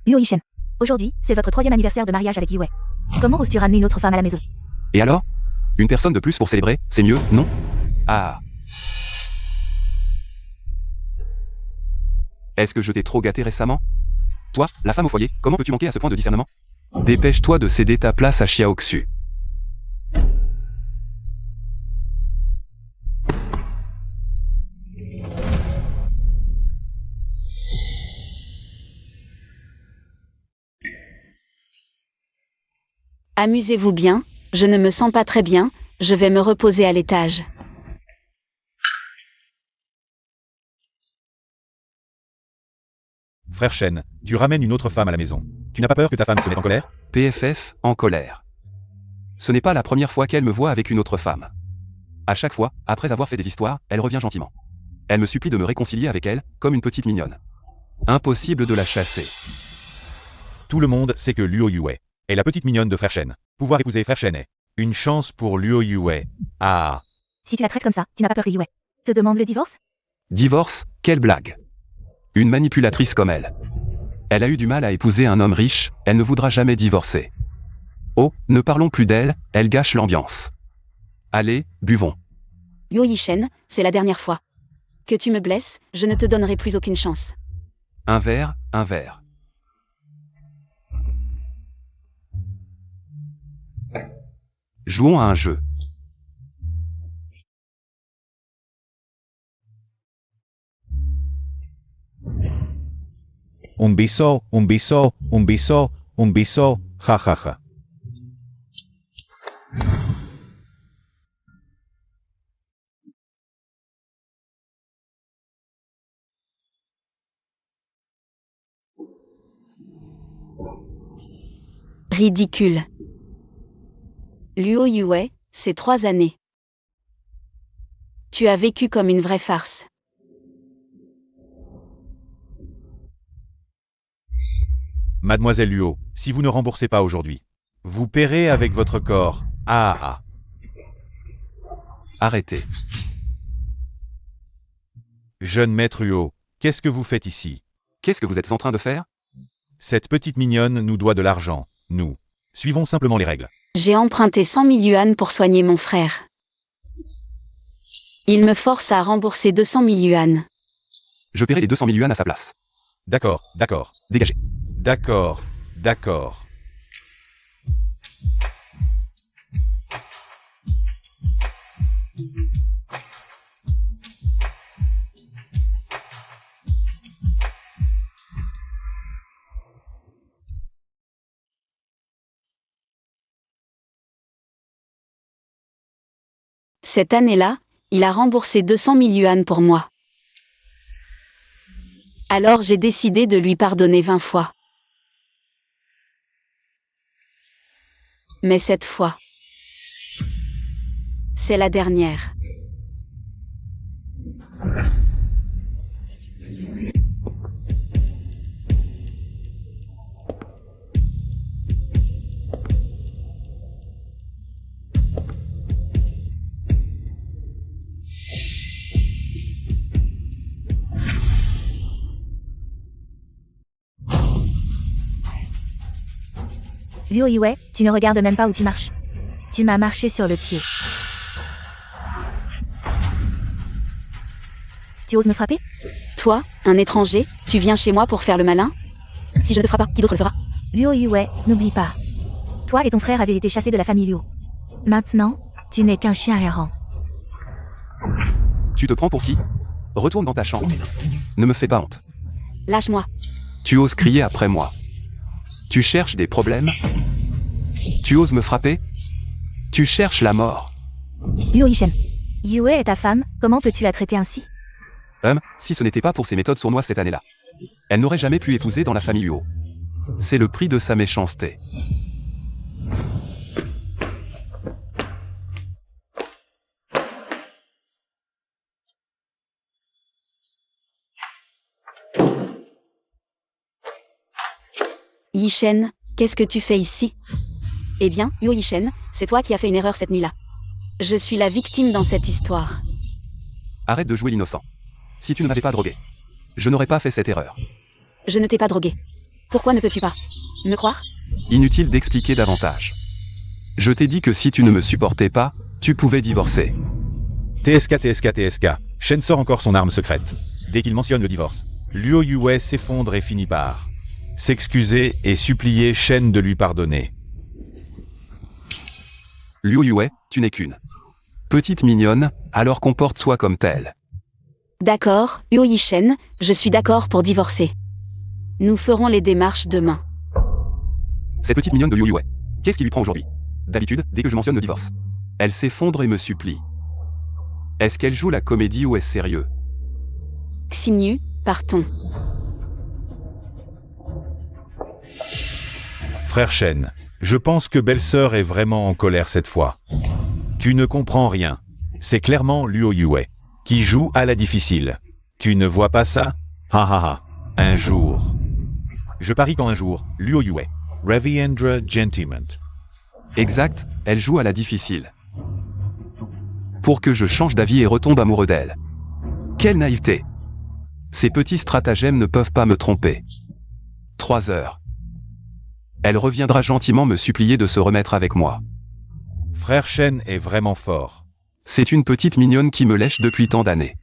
Luo Yishen. Aujourd'hui, c'est votre 3e anniversaire de mariage avec Yue. Comment oses-tu ramener une autre femme à la maison? Et alors? Une personne de plus pour célébrer, c'est mieux, non? Ah. Est-ce que je t'ai trop gâté récemment? Toi, la femme au foyer, comment peux-tu manquer à ce point de discernement? Dépêche-toi de céder ta place à Xiaoxu. Amusez-vous bien, je ne me sens pas très bien, je vais me reposer à l'étage. Frère Shen, tu ramènes une autre femme à la maison. Tu n'as pas peur que ta femme se mette en colère? PFF, en colère. Ce n'est pas la première fois qu'elle me voit avec une autre femme. À chaque fois, après avoir fait des histoires, elle revient gentiment. Elle me supplie de me réconcilier avec elle, comme une petite mignonne. Impossible de la chasser. Tout le monde sait que Luo Yue est la petite mignonne de Frère Shen. Pouvoir épouser Frère Shen est une chance pour Luo Yue. Ah. Si tu la traites comme ça, tu n'as pas peur que Yue te demande le divorce? Divorce, quelle blague. Une manipulatrice comme elle. Elle a eu du mal à épouser un homme riche, elle ne voudra jamais divorcer. Oh, ne parlons plus d'elle, elle gâche l'ambiance. Allez, buvons. Luo Yishen, c'est la dernière fois. Que tu me blesses, je ne te donnerai plus aucune chance. Un verre, un verre. Jouons à un jeu. Un beso, un beso, un beso, un beso, ja ja ja. Ridicule. Luo Yue, c'est 3 années. Tu as vécu comme une vraie farce. Mademoiselle Luo, si vous ne remboursez pas aujourd'hui, vous paierez avec votre corps. Ah ah. Arrêtez. Jeune maître Luo, qu'est-ce que vous faites ici? Qu'est-ce que vous êtes en train de faire? Cette petite mignonne nous doit de l'argent. Nous suivons simplement les règles. J'ai emprunté 100 000 yuan pour soigner mon frère. Il me force à rembourser 200 000 yuan. Je paierai les 200 000 yuan à sa place. D'accord, d'accord. Dégagez. D'accord, d'accord. Cette année-là, il a remboursé 200 000 yuan pour moi. Alors j'ai décidé de lui pardonner 20 fois. Mais cette fois, c'est la dernière. Luo Yue, tu ne regardes même pas où tu marches. Tu m'as marché sur le pied. Tu oses me frapper? Toi, un étranger, tu viens chez moi pour faire le malin? Si je ne te frappe pas, qui d'autre le fera? Luo Yue, n'oublie pas. Toi et ton frère avez été chassés de la famille Luo. Maintenant, tu n'es qu'un chien errant. Tu te prends pour qui? Retourne dans ta chambre. Ne me fais pas honte. Lâche-moi. Tu oses crier après moi. Tu cherches des problèmes? Tu oses me frapper? Tu cherches la mort. Luo Yishen. Yue est ta femme, comment peux-tu la traiter ainsi? Si ce n'était pas pour ses méthodes sournoises cette année-là, elle n'aurait jamais pu épouser dans la famille Luo. C'est le prix de sa méchanceté. Yishen, qu'est-ce que tu fais ici? Eh bien, Luo Yishen, c'est toi qui as fait une erreur cette nuit-là. Je suis la victime dans cette histoire. Arrête de jouer l'innocent. Si tu ne m'avais pas drogué, je n'aurais pas fait cette erreur. Je ne t'ai pas drogué. Pourquoi ne peux-tu pas me croire? Inutile d'expliquer davantage. Je t'ai dit que si tu ne me supportais pas, tu pouvais divorcer. TSK, TSK, TSK. Shen sort encore son arme secrète. Dès qu'il mentionne le divorce, Luo Yue s'effondre et finit par s'excuser et supplier Shen de lui pardonner. Liu Yue, tu n'es qu'une petite mignonne, alors comporte-toi comme telle. D'accord, Huo Yishen, je suis d'accord pour divorcer. Nous ferons les démarches demain. Cette petite mignonne de Liu Yue, qu'est-ce qui lui prend aujourd'hui? D'habitude, dès que je mentionne le divorce, elle s'effondre et me supplie. Est-ce qu'elle joue la comédie ou est-ce sérieux? Xinyu, partons. Frère Shen, je pense que belle-sœur est vraiment en colère cette fois. Tu ne comprends rien. C'est clairement Luo Yue qui joue à la difficile. Tu ne vois pas ça? Ha ha ha. Un jour. Je parie qu'en un jour, Luo Yue, Raviendra Gentiment. Exact, elle joue à la difficile. Pour que je change d'avis et retombe amoureux d'elle. Quelle naïveté! Ces petits stratagèmes ne peuvent pas me tromper. 3 heures. Elle reviendra gentiment me supplier de se remettre avec moi. Frère Shen est vraiment fort. C'est une petite mignonne qui me lèche depuis tant d'années.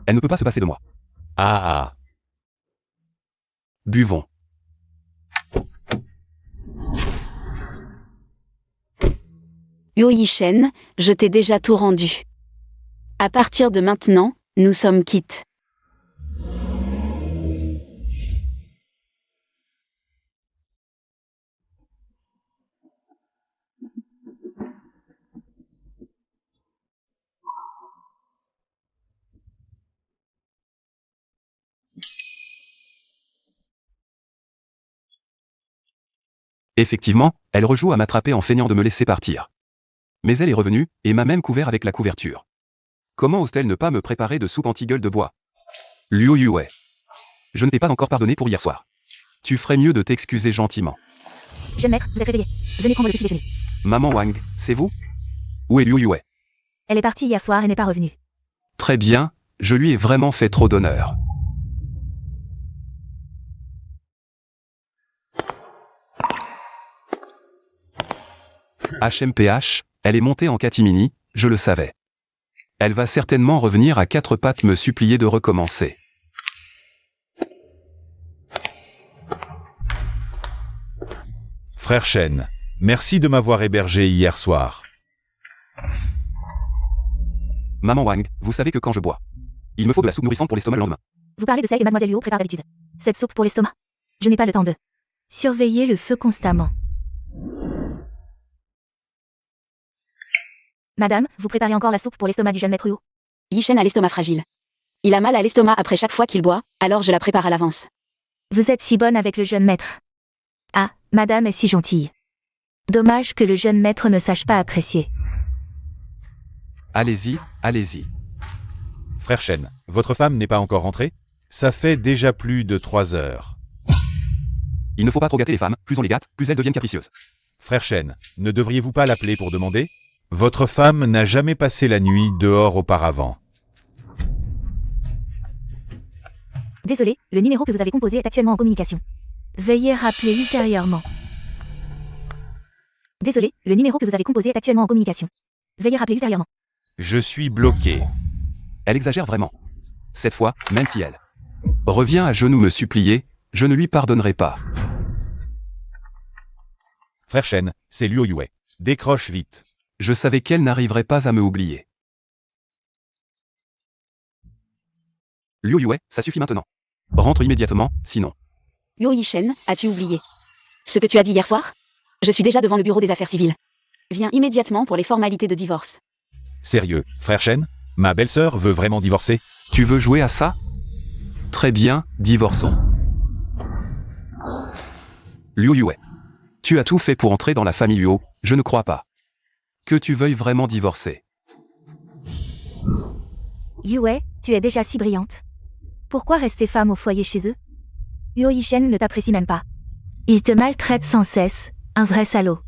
Elle ne peut pas se passer de moi. Ah ah. Buvons. Huo Yishen, je t'ai déjà tout rendu. À partir de maintenant, nous sommes quittes. Effectivement, elle rejoue à m'attraper en feignant de me laisser partir. Mais elle est revenue, et m'a même couvert avec la couverture. Comment ose-t-elle ne pas me préparer de soupe anti-gueule de bois? Luo Yue. Je ne t'ai pas encore pardonné pour hier soir. Tu ferais mieux de t'excuser gentiment. Jeune maître, vous êtes réveillé. Venez prendre le petit déjeuner. Maman Wang, c'est vous? Où est Liu Yue? Elle est partie hier soir et n'est pas revenue. Très bien, je lui ai vraiment fait trop d'honneur. HMPH, elle est montée en catimini, je le savais. Elle va certainement revenir à 4 pattes me supplier de recommencer. Frère Shen, merci de m'avoir hébergé hier soir. Maman Wang, vous savez que quand je bois, il me faut de la soupe nourrissante pour l'estomac le lendemain. Vous parlez de celle que Mademoiselle Luo prépare d'habitude. Cette soupe pour l'estomac. Je n'ai pas le temps de surveiller le feu constamment. Madame, vous préparez encore la soupe pour l'estomac du jeune maître Huo? Yishen a l'estomac fragile. Il a mal à l'estomac après chaque fois qu'il boit, alors je la prépare à l'avance. Vous êtes si bonne avec le jeune maître. Ah, madame est si gentille. Dommage que le jeune maître ne sache pas apprécier. Allez-y, allez-y. Frère Shen, votre femme n'est pas encore rentrée? Ça fait déjà plus de 3 heures. Il ne faut pas trop gâter les femmes, plus on les gâte, plus elles deviennent capricieuses. Frère Shen, ne devriez-vous pas l'appeler pour demander? Votre femme n'a jamais passé la nuit dehors auparavant. Désolé, le numéro que vous avez composé est actuellement en communication. Veuillez rappeler ultérieurement. Désolé, le numéro que vous avez composé est actuellement en communication. Veuillez rappeler ultérieurement. Je suis bloqué. Elle exagère vraiment. Cette fois, même si elle revient à genoux me supplier, je ne lui pardonnerai pas. Frère Shen, c'est Luo Yue. Décroche vite. Je savais qu'elle n'arriverait pas à me oublier. Liu Yue, ça suffit maintenant. Rentre immédiatement, sinon. Huo Yishen, as-tu oublié ce que tu as dit hier soir? Je suis déjà devant le bureau des affaires civiles. Viens immédiatement pour les formalités de divorce. Sérieux, frère Shen? Ma belle-sœur veut vraiment divorcer? Tu veux jouer à ça? Très bien, divorçons. Liu Yue. Tu as tout fait pour entrer dans la famille Luo, je ne crois pas que tu veuilles vraiment divorcer. Yue, tu es déjà si brillante. Pourquoi rester femme au foyer chez eux? Huo Yishen ne t'apprécie même pas. Il te maltraite sans cesse, un vrai salaud.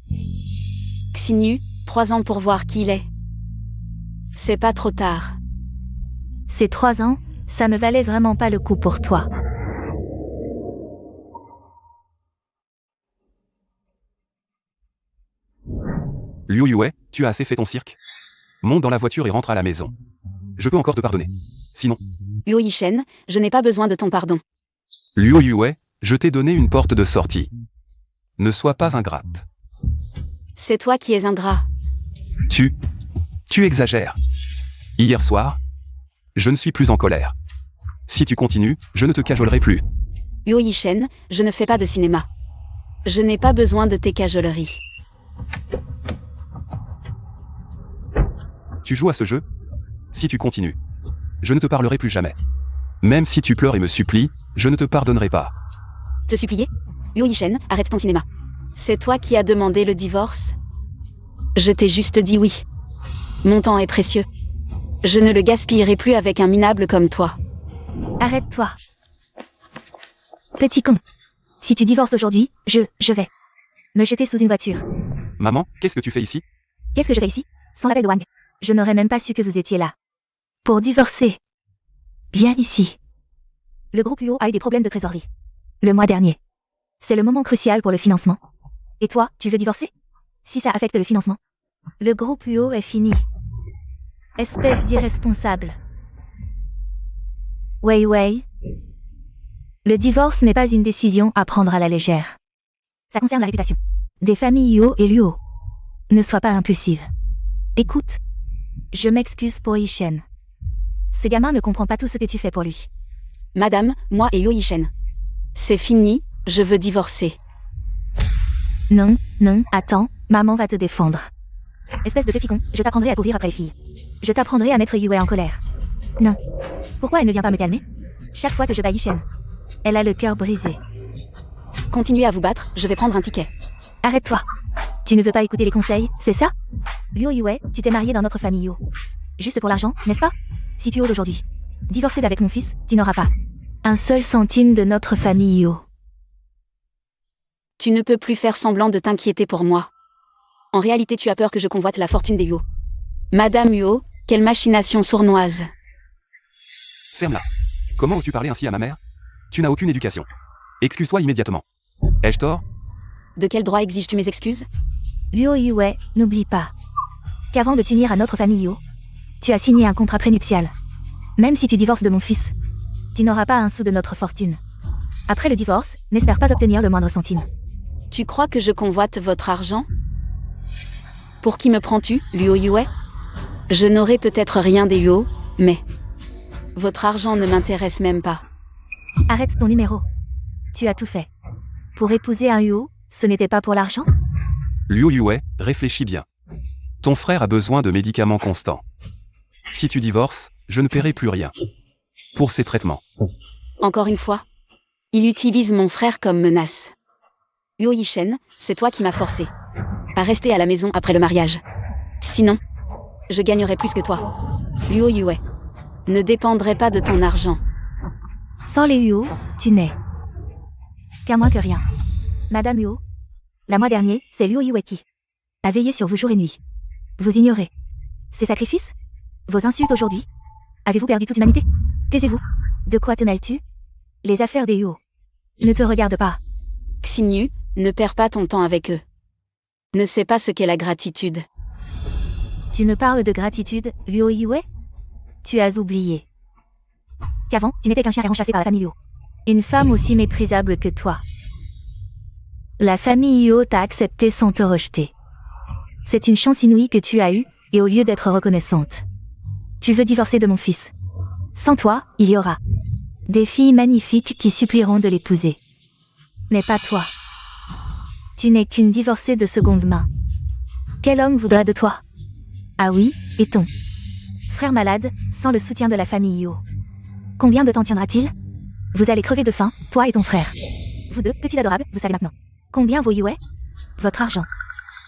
Xinyu, 3 ans pour voir qui il est. C'est pas trop tard. Ces 3 ans, ça ne valait vraiment pas le coup pour toi. Liu Yue, tu as assez fait ton cirque. Monte dans la voiture et rentre à la maison. Je peux encore te pardonner. Sinon, Luo Yishen, je n'ai pas besoin de ton pardon. Liu Yue, je t'ai donné une porte de sortie. Ne sois pas ingrate. C'est toi qui es ingrat. Tu exagères. Hier soir, je ne suis plus en colère. Si tu continues, je ne te cajolerai plus. Luo Yishen, je ne fais pas de cinéma. Je n'ai pas besoin de tes cajoleries. Tu joues à ce jeu? Si tu continues, je ne te parlerai plus jamais. Même si tu pleures et me supplies, je ne te pardonnerai pas. Te supplier? Luo Yishen, arrête ton cinéma. C'est toi qui as demandé le divorce? Je t'ai juste dit oui. Mon temps est précieux. Je ne le gaspillerai plus avec un minable comme toi. Arrête-toi. Petit con. Si tu divorces aujourd'hui, je vais me jeter sous une voiture. Maman, qu'est-ce que tu fais ici? Qu'est-ce que je fais ici? Sans l'appel de Wang. Je n'aurais même pas su que vous étiez là. Pour divorcer. Viens ici. Le groupe UO a eu des problèmes de trésorerie. Le mois dernier. C'est le moment crucial pour le financement. Et toi, tu veux divorcer? Si ça affecte le financement. Le groupe UO est fini. Espèce d'irresponsable. Wei. Le divorce n'est pas une décision à prendre à la légère. Ça concerne la réputation des familles Yuo et Luo. Ne sois pas impulsive. Écoute. Je m'excuse pour Yishen. Ce gamin ne comprend pas tout ce que tu fais pour lui. Madame, moi et Luo Yishen. C'est fini, je veux divorcer. Non, attends, maman va te défendre. Espèce de petit con, je t'apprendrai à courir après les filles. Je t'apprendrai à mettre Yue en colère. Non. Pourquoi elle ne vient pas me calmer? Chaque fois que je bats Yishen, elle a le cœur brisé. Continuez à vous battre, je vais prendre un ticket. Arrête-toi. Tu ne veux pas écouter les conseils, c'est ça? Luo Yue, tu t'es marié dans notre famille Yo. Juste pour l'argent, n'est-ce pas? Si tu oses aujourd'hui divorcer d'avec mon fils, tu n'auras pas un seul centime de notre famille Yo. Tu ne peux plus faire semblant de t'inquiéter pour moi. En réalité, tu as peur que je convoite la fortune des Yuo. Madame Yuo, quelle machination sournoise. Ferme-la. Comment oses-tu parler ainsi à ma mère? Tu n'as aucune éducation. Excuse-toi immédiatement. Ai-je tort? De quel droit exiges-tu mes excuses? Luo Yue, n'oublie pas qu'avant de t'unir à notre famille Yo, tu as signé un contrat prénuptial. Même si tu divorces de mon fils, tu n'auras pas un sou de notre fortune. Après le divorce, n'espère pas obtenir le moindre centime. Tu crois que je convoite votre argent? Pour qui me prends-tu, Luo Yue? Je n'aurai peut-être rien des Yuo, mais votre argent ne m'intéresse même pas. Arrête ton numéro. Tu as tout fait. Pour épouser un Yuo, ce n'était pas pour l'argent? Liu Yue, réfléchis bien. Ton frère a besoin de médicaments constants. Si tu divorces, je ne paierai plus rien pour ces traitements. Encore une fois, il utilise mon frère comme menace. Luo Yishen, c'est toi qui m'as forcé à rester à la maison après le mariage. Sinon, je gagnerais plus que toi. Luo Yue ne dépendrait pas de ton argent. Sans les Yuo, tu n'es qu'à moins que rien. Madame Yuo, la mois dernier, c'est Luo Yue qui a veillé sur vous jour et nuit. Vous ignorez ses sacrifices? Vos insultes aujourd'hui? Avez-vous perdu toute humanité? Taisez-vous. De quoi te mêles-tu? Les affaires des Yuo ne te regardent pas. Xinyu, ne perds pas ton temps avec eux. Ne sais pas ce qu'est la gratitude. Tu me parles de gratitude, Luo Yue? Tu as oublié qu'avant, tu n'étais qu'un chien errant chassé par la famille Yuo. Une femme aussi méprisable que toi. La famille Yuo t'a accepté sans te rejeter. C'est une chance inouïe que tu as eue, et au lieu d'être reconnaissante, tu veux divorcer de mon fils. Sans toi, il y aura des filles magnifiques qui supplieront de l'épouser. Mais pas toi. Tu n'es qu'une divorcée de seconde main. Quel homme voudra de toi? Ah oui, et ton frère malade, sans le soutien de la famille Yuo. Combien de temps tiendra-t-il? Vous allez crever de faim, toi et ton frère. Vous deux, petits adorables, vous savez maintenant combien vaut Yue? Votre argent.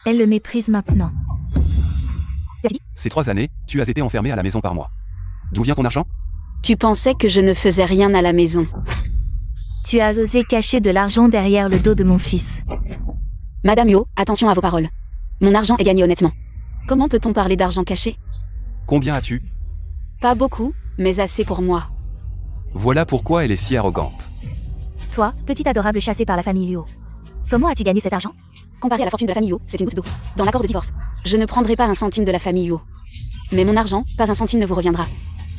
Elle le méprise maintenant. Ces 3 années, tu as été enfermé à la maison par mois. D'où vient ton argent? Tu pensais que je ne faisais rien à la maison. Tu as osé cacher de l'argent derrière le dos de mon fils. Madame Yo, attention à vos paroles. Mon argent est gagné honnêtement. Comment peut-on parler d'argent caché? Combien as-tu? Pas beaucoup, mais assez pour moi. Voilà pourquoi elle est si arrogante. Toi, petit adorable chassé par la famille Luo. Comment as-tu gagné cet argent? Comparé à la fortune de la famille Huo, c'est une goutte d'eau. Dans l'accord de divorce, je ne prendrai pas un centime de la famille Huo. Mais mon argent, pas un centime ne vous reviendra.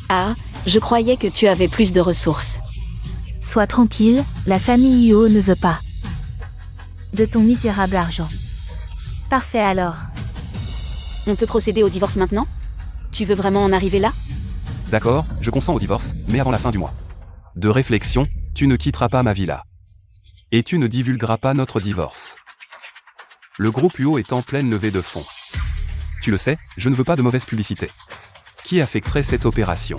Ah, je croyais que tu avais plus de ressources. Sois tranquille, la famille Huo ne veut pas de ton misérable argent. Parfait alors. On peut procéder au divorce maintenant? Tu veux vraiment en arriver là? D'accord, je consens au divorce, mais avant la fin du mois. De réflexion, tu ne quitteras pas ma villa. Et tu ne divulgueras pas notre divorce. Le groupe Huo est en pleine levée de fonds. Tu le sais, je ne veux pas de mauvaise publicité. Qui affecterait cette opération?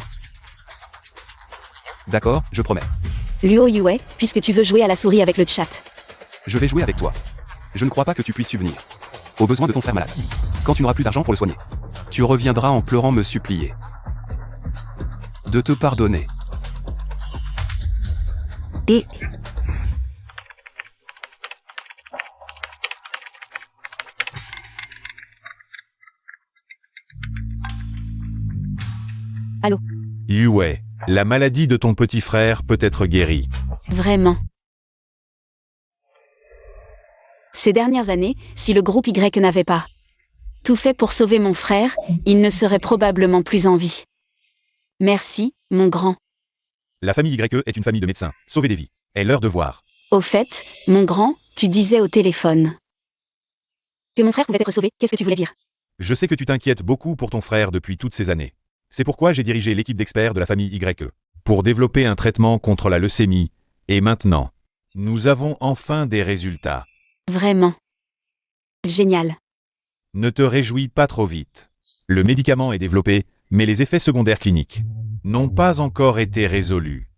D'accord, je promets. Luo Yue, puisque tu veux jouer à la souris avec le chat. Je vais jouer avec toi. Je ne crois pas que tu puisses subvenir aux besoins de ton frère malade. Quand tu n'auras plus d'argent pour le soigner, tu reviendras en pleurant me supplier de te pardonner. Et Allô? Yue, la maladie de ton petit frère peut être guérie. Vraiment. Ces dernières années, si le groupe Y n'avait pas tout fait pour sauver mon frère, il ne serait probablement plus en vie. Merci, mon grand. La famille YE est une famille de médecins. Sauver des vies est leur devoir. Au fait, mon grand, tu disais au téléphone que mon frère pouvait être sauvé. Qu'est-ce que tu voulais dire? Je sais que tu t'inquiètes beaucoup pour ton frère depuis toutes ces années. C'est pourquoi j'ai dirigé l'équipe d'experts de la famille YE pour développer un traitement contre la leucémie. Et maintenant, nous avons enfin des résultats. Vraiment. Génial. Ne te réjouis pas trop vite. Le médicament est développé, mais les effets secondaires cliniques n'ont pas encore été résolus.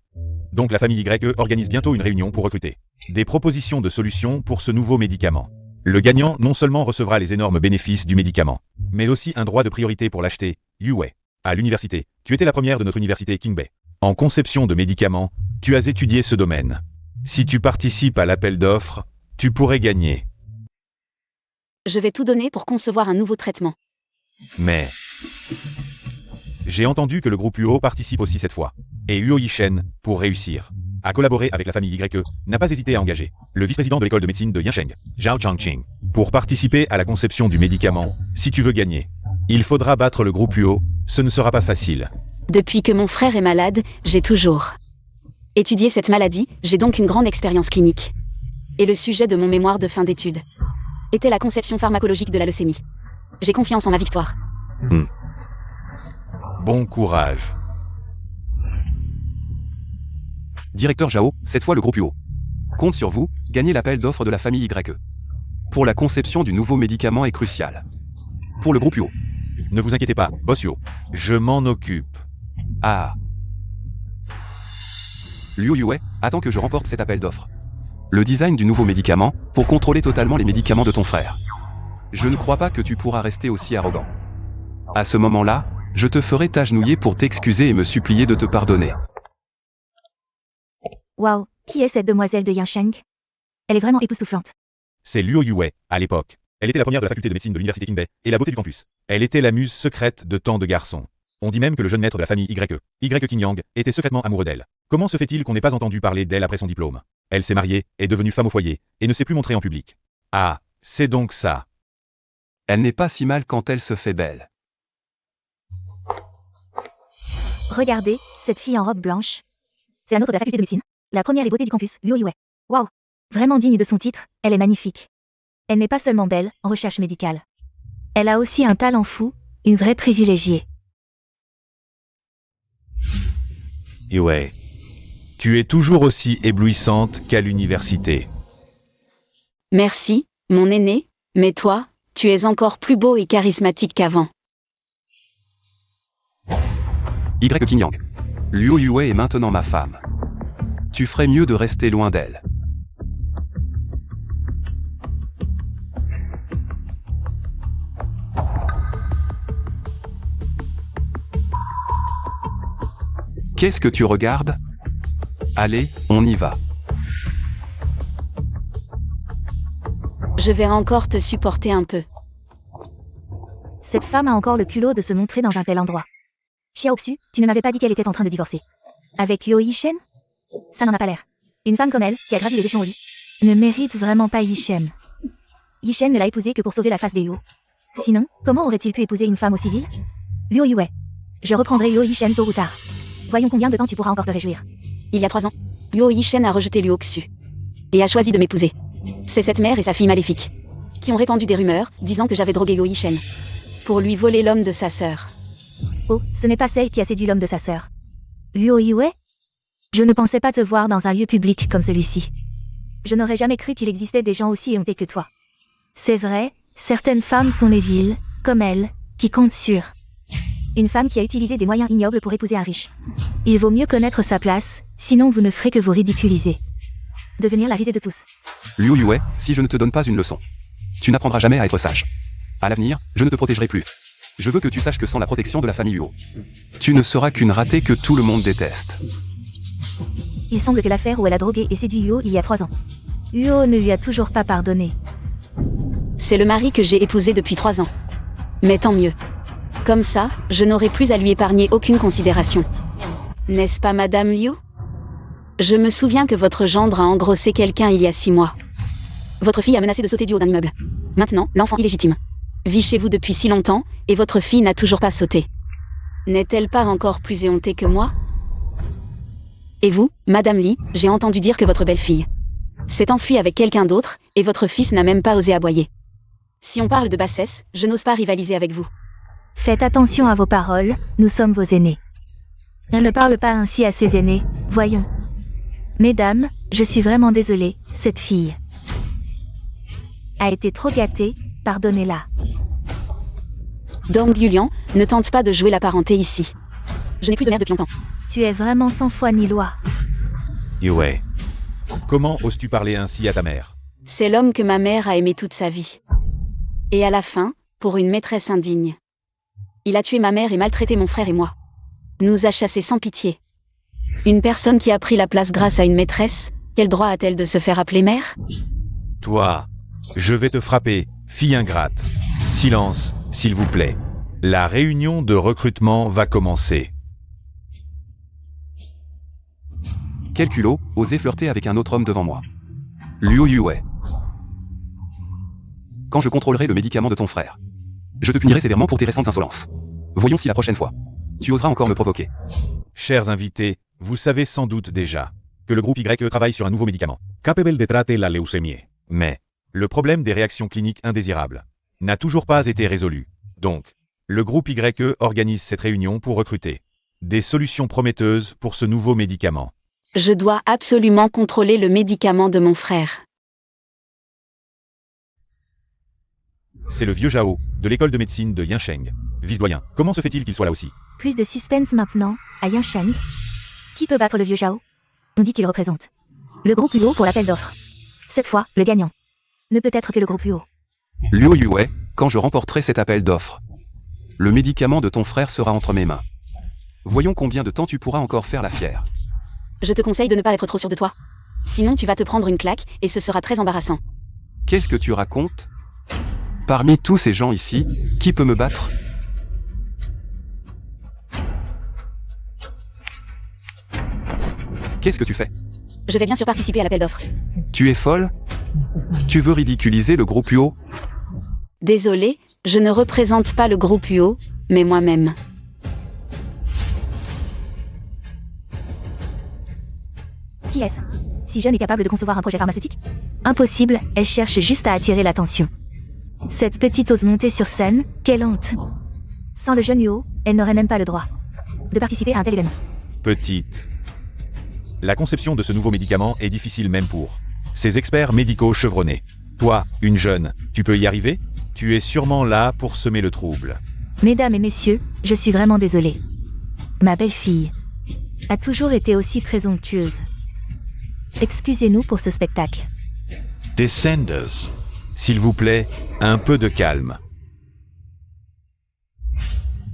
Donc la famille YE organise bientôt une réunion pour recruter des propositions de solutions pour ce nouveau médicament. Le gagnant non seulement recevra les énormes bénéfices du médicament, mais aussi un droit de priorité pour l'acheter. Yue, à l'université, tu étais la première de notre université Kingbei. En conception de médicaments, tu as étudié ce domaine. Si tu participes à l'appel d'offres, tu pourrais gagner. Je vais tout donner pour concevoir un nouveau traitement. Mais j'ai entendu que le groupe Huo participe aussi cette fois. Et Huo Yishen, pour réussir à collaborer avec la famille YE, n'a pas hésité à engager le vice-président de l'école de médecine de Yansheng, Zhao Changqing, pour participer à la conception du médicament. Si tu veux gagner, il faudra battre le groupe Huo, ce ne sera pas facile. Depuis que mon frère est malade, j'ai toujours étudié cette maladie, j'ai donc une grande expérience clinique. Et le sujet de mon mémoire de fin d'études était la conception pharmacologique de la leucémie. J'ai confiance en ma victoire. Bon courage. Directeur Zhao, cette fois le groupe Huo compte sur vous, gagnez l'appel d'offres de la famille YE. Pour la conception du nouveau médicament est crucial. Pour le groupe Huo. Ne vous inquiétez pas, boss Huo. Je m'en occupe. Ah. Liu Yue, attends que je remporte cet appel d'offres. Le design du nouveau médicament, pour contrôler totalement les médicaments de ton frère. Je ne crois pas que tu pourras rester aussi arrogant. À ce moment-là, je te ferai t'agenouiller pour t'excuser et me supplier de te pardonner. waouh, qui est cette demoiselle de Yansheng? Elle est vraiment époustouflante. C'est Luo Yue, à l'époque. Elle était la première de la faculté de médecine de l'université Kingbei, et la beauté du campus. Elle était la muse secrète de tant de garçons. On dit même que le jeune maître de la famille YE Qingyang, était secrètement amoureux d'elle. Comment se fait-il qu'on n'ait pas entendu parler d'elle après son diplôme? Elle s'est mariée, est devenue femme au foyer, et ne s'est plus montrée en public. Ah, c'est donc ça. Elle n'est pas si mal quand elle se fait belle. Regardez, cette fille en robe blanche. C'est la nôtre de la faculté de médecine. La première et beauté du campus, Luo Yue. Waouh. Vraiment digne de son titre, elle est magnifique. Elle n'est pas seulement belle, en recherche médicale. Elle a aussi un talent fou, une vraie privilégiée. Yue, tu es toujours aussi éblouissante qu'à l'université. Merci, mon aîné, mais toi, tu es encore plus beau et charismatique qu'avant. Qingyang. Luo Yue est maintenant ma femme. Tu ferais mieux de rester loin d'elle. Qu'est-ce que tu regardes? Allez, on y va. Je vais encore te supporter un peu. Cette femme a encore le culot de se montrer dans un tel endroit. Xiaopsu, tu ne m'avais pas dit qu'elle était en train de divorcer. Avec Huo Yishen? Ça n'en a pas l'air. Une femme comme elle, qui a gravi les échelons au lit, ne mérite vraiment pas Yishen. Yishen ne l'a épousé que pour sauver la face des Yuo. Sinon, comment aurait-il pu épouser une femme aussi vile? Luo Yue. Je reprendrai Luo Yishen tôt ou tard. Voyons combien de temps tu pourras encore te réjouir. Il y a 3 ans, Luo Yishen a rejeté Luo Xu. Et a choisi de m'épouser. C'est cette mère et sa fille maléfique qui ont répandu des rumeurs, disant que j'avais drogué Luo Yishen pour lui voler l'homme de sa sœur. Oh, ce n'est pas celle qui a séduit l'homme de sa sœur. Luo Yue? Je ne pensais pas te voir dans un lieu public comme celui-ci. Je n'aurais jamais cru qu'il existait des gens aussi éhontés que toi. C'est vrai, certaines femmes sont les viles, comme elle, qui comptent sur une femme qui a utilisé des moyens ignobles pour épouser un riche. Il vaut mieux connaître sa place, sinon vous ne ferez que vous ridiculiser. Devenir la risée de tous. Liu Yue, si je ne te donne pas une leçon, tu n'apprendras jamais à être sage. À l'avenir, je ne te protégerai plus. Je veux que tu saches que sans la protection de la famille Luo, tu ne seras qu'une ratée que tout le monde déteste. Il semble que l'affaire où elle a drogué et séduit Yuo il y a 3 ans. Yuo ne lui a toujours pas pardonné. C'est le mari que j'ai épousé depuis 3 ans. Mais tant mieux. Comme ça, je n'aurai plus à lui épargner aucune considération. N'est-ce pas, Madame Liu? Je me souviens que votre gendre a engrossé quelqu'un il y a 6 mois. Votre fille a menacé de sauter du haut d'un immeuble. Maintenant, l'enfant illégitime vit chez vous depuis si longtemps, et votre fille n'a toujours pas sauté. N'est-elle pas encore plus éhontée que moi? Et vous, Madame Li, j'ai entendu dire que votre belle-fille s'est enfuie avec quelqu'un d'autre, et votre fils n'a même pas osé aboyer. Si on parle de bassesse, je n'ose pas rivaliser avec vous. Faites attention à vos paroles, nous sommes vos aînés. On ne parle pas ainsi à ses aînés, voyons. Mesdames, je suis vraiment désolée, cette fille a été trop gâtée, pardonnez-la. Dong Yulian, ne tente pas de jouer la parenté ici. Je n'ai plus de mère depuis longtemps. Tu es vraiment sans foi ni loi. Yue. Comment oses-tu parler ainsi à ta mère? C'est l'homme que ma mère a aimé toute sa vie. Et à la fin, pour une maîtresse indigne. Il a tué ma mère et maltraité mon frère et moi. Nous a chassés sans pitié. Une personne qui a pris la place grâce à une maîtresse, quel droit a-t-elle de se faire appeler mère? Toi, je vais te frapper, fille ingrate. Silence, s'il vous plaît. La réunion de recrutement va commencer. Quel culot, oser flirter avec un autre homme devant moi. Liu Yue. Quand je contrôlerai le médicament de ton frère, je te punirai sévèrement pour tes récentes insolences. Voyons si la prochaine fois, tu oseras encore me provoquer. Chers invités, vous savez sans doute déjà que le groupe YE travaille sur un nouveau médicament, capable de traiter la leucémie. Mais le problème des réactions cliniques indésirables n'a toujours pas été résolu. Donc, le groupe YE organise cette réunion pour recruter des solutions prometteuses pour ce nouveau médicament. Je dois absolument contrôler le médicament de mon frère. C'est le vieux Zhao, de l'école de médecine de Yansheng. Vice-doyen, comment se fait-il qu'il soit là aussi? Plus de suspense maintenant, à Yansheng. Qui peut battre le vieux Zhao? On dit qu'il représente le groupe Luo pour l'appel d'offres. Cette fois, le gagnant ne peut être que le groupe Luo. Liu Yue, quand je remporterai cet appel d'offres, le médicament de ton frère sera entre mes mains. Voyons combien de temps tu pourras encore faire la fière. Je te conseille de ne pas être trop sûr de toi. Sinon tu vas te prendre une claque, et ce sera très embarrassant. Qu'est-ce que tu racontes? Parmi tous ces gens ici, qui peut me battre? Qu'est-ce que tu fais? Je vais bien sûr participer à l'appel d'offres. Tu es folle? Tu veux ridiculiser le groupe UO? Désolé, je ne représente pas le groupe UO, mais moi-même. Qui est-ce? Si jeune et capable de concevoir un projet pharmaceutique? Impossible, elle cherche juste à attirer l'attention. Cette petite ose monter sur scène, quelle honte. Sans le jeune Yuo, elle n'aurait même pas le droit de participer à un tel événement. Petite. La conception de ce nouveau médicament est difficile même pour ces experts médicaux chevronnés. Toi, une jeune, tu peux y arriver? Tu es sûrement là pour semer le trouble. Mesdames et messieurs, je suis vraiment désolée. Ma belle-fille a toujours été aussi présomptueuse. Excusez-nous pour ce spectacle. Descenders, s'il vous plaît, un peu de calme.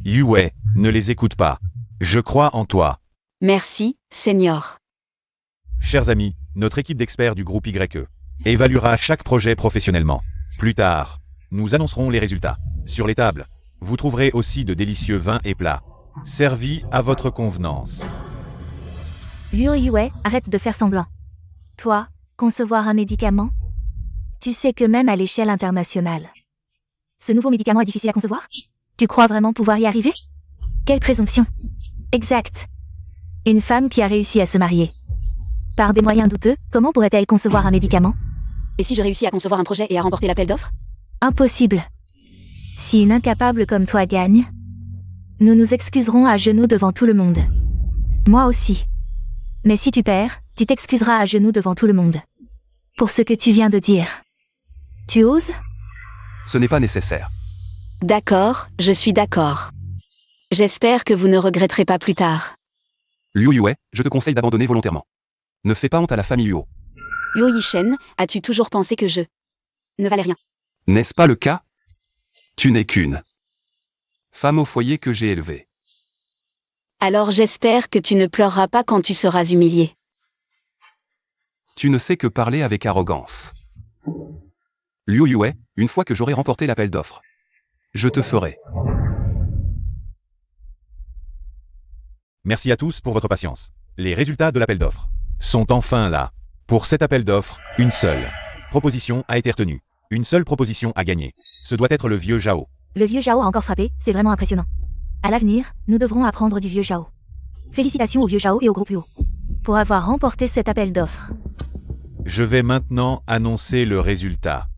Yue, ne les écoute pas. Je crois en toi. Merci, Seigneur. Chers amis, notre équipe d'experts du groupe YE évaluera chaque projet professionnellement. Plus tard, nous annoncerons les résultats. Sur les tables, vous trouverez aussi de délicieux vins et plats, servis à votre convenance. Liu Yue, arrête de faire semblant. Toi, concevoir un médicament? Tu sais que même à l'échelle internationale, ce nouveau médicament est difficile à concevoir? Tu crois vraiment pouvoir y arriver? Quelle présomption! Exact. Une femme qui a réussi à se marier. Par des moyens douteux, comment pourrait-elle concevoir un médicament? Et si je réussis à concevoir un projet et à remporter l'appel d'offres? Impossible. Si une incapable comme toi gagne, nous nous excuserons à genoux devant tout le monde. Moi aussi. Mais si tu perds, tu t'excuseras à genoux devant tout le monde. Pour ce que tu viens de dire. Tu oses? Ce n'est pas nécessaire. D'accord, je suis d'accord. J'espère que vous ne regretterez pas plus tard. Liu Yue, je te conseille d'abandonner volontairement. Ne fais pas honte à la famille Luo. Luo Yishen, as-tu toujours pensé que je ne valais rien? N'est-ce pas le cas? Tu n'es qu'une femme au foyer que j'ai élevée. Alors j'espère que tu ne pleureras pas quand tu seras humilié. Tu ne sais que parler avec arrogance. Liu Yue, une fois que j'aurai remporté l'appel d'offres, je te ferai. Merci à tous pour votre patience. Les résultats de l'appel d'offres sont enfin là. Pour cet appel d'offres, une seule proposition a été retenue. Une seule proposition a gagné. Ce doit être le vieux Zhao. Le vieux Zhao a encore frappé, c'est vraiment impressionnant. À l'avenir, nous devrons apprendre du vieux Zhao. Félicitations au vieux Zhao et au groupe Luo pour avoir remporté cet appel d'offres. Je vais maintenant annoncer le résultat.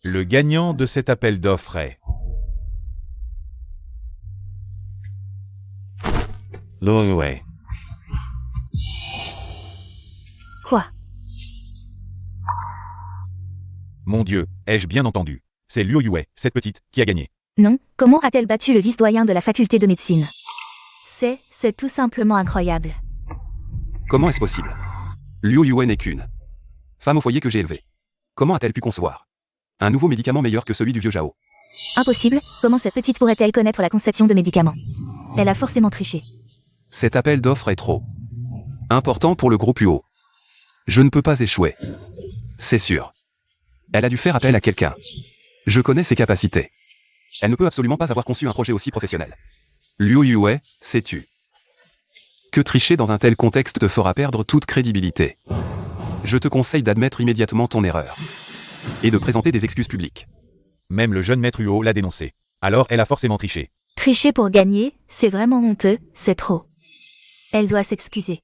Le gagnant de cet appel d'offres est Liu Yue. Quoi? Mon Dieu, ai-je bien entendu? C'est Liu Yue, cette petite, qui a gagné. Non, comment a-t-elle battu le vice-doyen de la faculté de médecine? C'est tout simplement incroyable. Comment est-ce possible? Liu Yue n'est qu'une femme au foyer que j'ai élevée. Comment a-t-elle pu concevoir un nouveau médicament meilleur que celui du vieux Zhao? Impossible, comment cette petite pourrait-elle connaître la conception de médicaments? Elle a forcément triché. Cet appel d'offres est trop important pour le groupe Luo. Je ne peux pas échouer. C'est sûr. Elle a dû faire appel à quelqu'un. Je connais ses capacités. Elle ne peut absolument pas avoir conçu un projet aussi professionnel. Liu Yue, sais-tu que tricher dans un tel contexte te fera perdre toute crédibilité? Je te conseille d'admettre immédiatement ton erreur et de présenter des excuses publiques. Même le jeune maître Huo l'a dénoncé. Alors elle a forcément triché. Tricher pour gagner, c'est vraiment honteux, c'est trop. Elle doit s'excuser.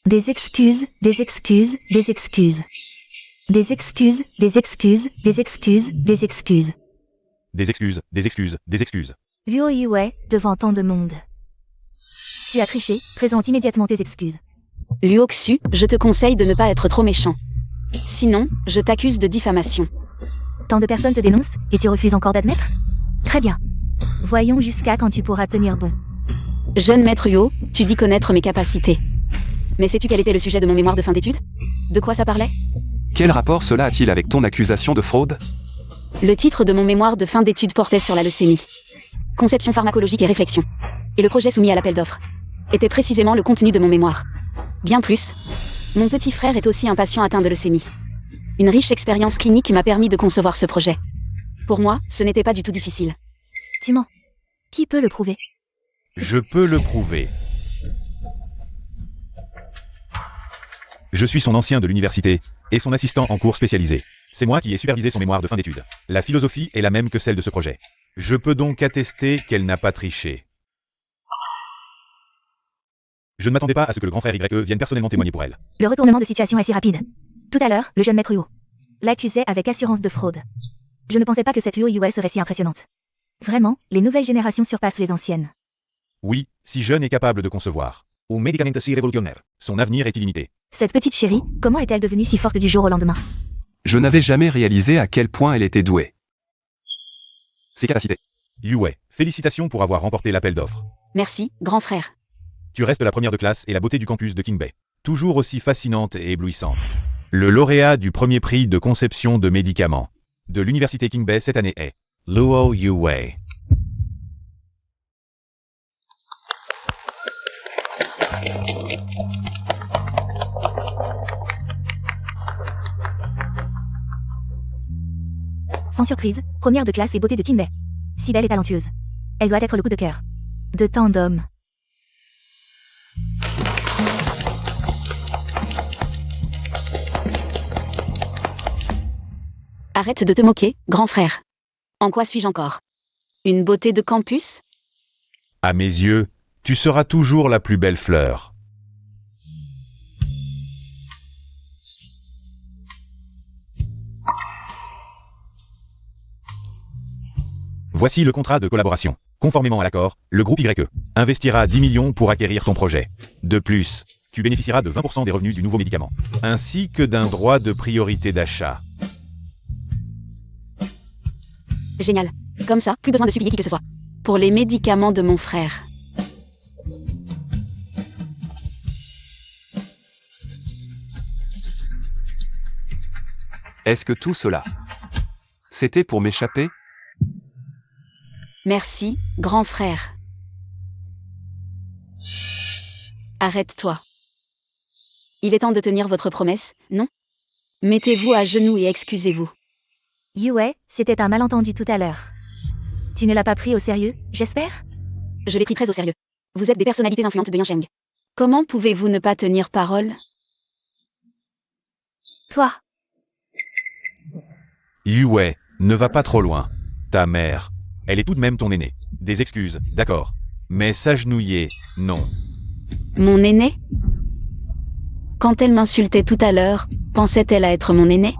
Des excuses, des excuses, des excuses. Des excuses, des excuses, des excuses, des excuses. Des excuses, des excuses, des excuses. Liu Yue, devant tant de monde. Tu as triché, présente immédiatement tes excuses. Luo Xu, je te conseille de ne pas être trop méchant. Sinon, je t'accuse de diffamation. Tant de personnes te dénoncent, et tu refuses encore d'admettre? Très bien. Voyons jusqu'à quand tu pourras tenir bon. Jeune maître Huo, tu dis connaître mes capacités. Mais sais-tu quel était le sujet de mon mémoire de fin d'études? De quoi ça parlait? Quel rapport cela a-t-il avec ton accusation de fraude? Le titre de mon mémoire de fin d'études portait sur la leucémie. Conception pharmacologique et réflexion. Et le projet soumis à l'appel d'offres était précisément le contenu de mon mémoire. Bien plus, mon petit frère est aussi un patient atteint de leucémie. Une riche expérience clinique m'a permis de concevoir ce projet. Pour moi, ce n'était pas du tout difficile. Tu mens. Qui peut le prouver? Je peux le prouver. Je suis son ancien de l'université et son assistant en cours spécialisé. C'est moi qui ai supervisé son mémoire de fin d'études. La philosophie est la même que celle de ce projet. Je peux donc attester qu'elle n'a pas triché. Je ne m'attendais pas à ce que le grand frère YE vienne personnellement témoigner pour elle. Le retournement de situation est si rapide. Tout à l'heure, le jeune maître Huo l'accusait avec assurance de fraude. Je ne pensais pas que cette Liu Yue serait si impressionnante. Vraiment, les nouvelles générations surpassent les anciennes. Oui, si jeune et capable de concevoir. Un médicament si révolutionnaire. Son avenir est illimité. Cette petite chérie, comment est-elle devenue si forte du jour au lendemain? Je n'avais jamais réalisé à quel point elle était douée. Ses capacités. Yue, félicitations pour avoir remporté l'appel d'offres. Merci, grand frère. Tu restes la première de classe et la beauté du campus de King Bay. Toujours aussi fascinante et éblouissante. Le lauréat du premier prix de conception de médicaments de l'université King Bay cette année est Luo Yue. Sans surprise, première de classe et beauté de King Bay. Si belle et talentueuse. Elle doit être le coup de cœur de tant d'hommes. Arrête de te moquer, grand frère. En quoi suis-je encore? Une beauté de campus? À mes yeux, tu seras toujours la plus belle fleur. Voici le contrat de collaboration. Conformément à l'accord, le groupe YE investira 10 millions pour acquérir ton projet. De plus, tu bénéficieras de 20% des revenus du nouveau médicament, ainsi que d'un droit de priorité d'achat. Génial. Comme ça, plus besoin de supplier qui que ce soit. Pour les médicaments de mon frère. Est-ce que tout cela, c'était pour m'échapper? Merci, grand frère. Arrête-toi. Il est temps de tenir votre promesse, non? Mettez-vous à genoux et excusez-vous. Yue, c'était un malentendu tout à l'heure. Tu ne l'as pas pris au sérieux, j'espère? Je l'ai pris très au sérieux. Vous êtes des personnalités influentes de Yansheng. Comment pouvez-vous ne pas tenir parole? Toi, Yue, ne va pas trop loin. Ta mère, elle est tout de même ton aînée. Des excuses, d'accord. Mais s'agenouiller, non. Mon aîné? Quand elle m'insultait tout à l'heure, pensait-elle à être mon aîné?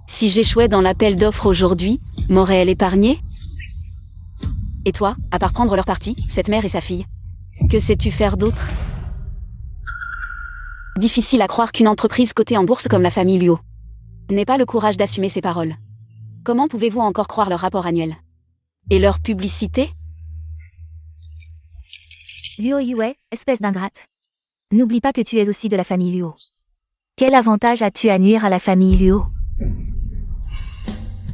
Si j'échouais dans l'appel d'offres aujourd'hui, m'aurait-elle épargné? Et toi, à part prendre leur parti, cette mère et sa fille, que sais-tu faire d'autre? Difficile à croire qu'une entreprise cotée en bourse comme la famille Luo n'ait pas le courage d'assumer ses paroles. Comment pouvez-vous encore croire leur rapport annuel? Et leur publicité? Luo Yue, espèce d'ingrate. N'oublie pas que tu es aussi de la famille Luo. Quel avantage as-tu à nuire à la famille Luo?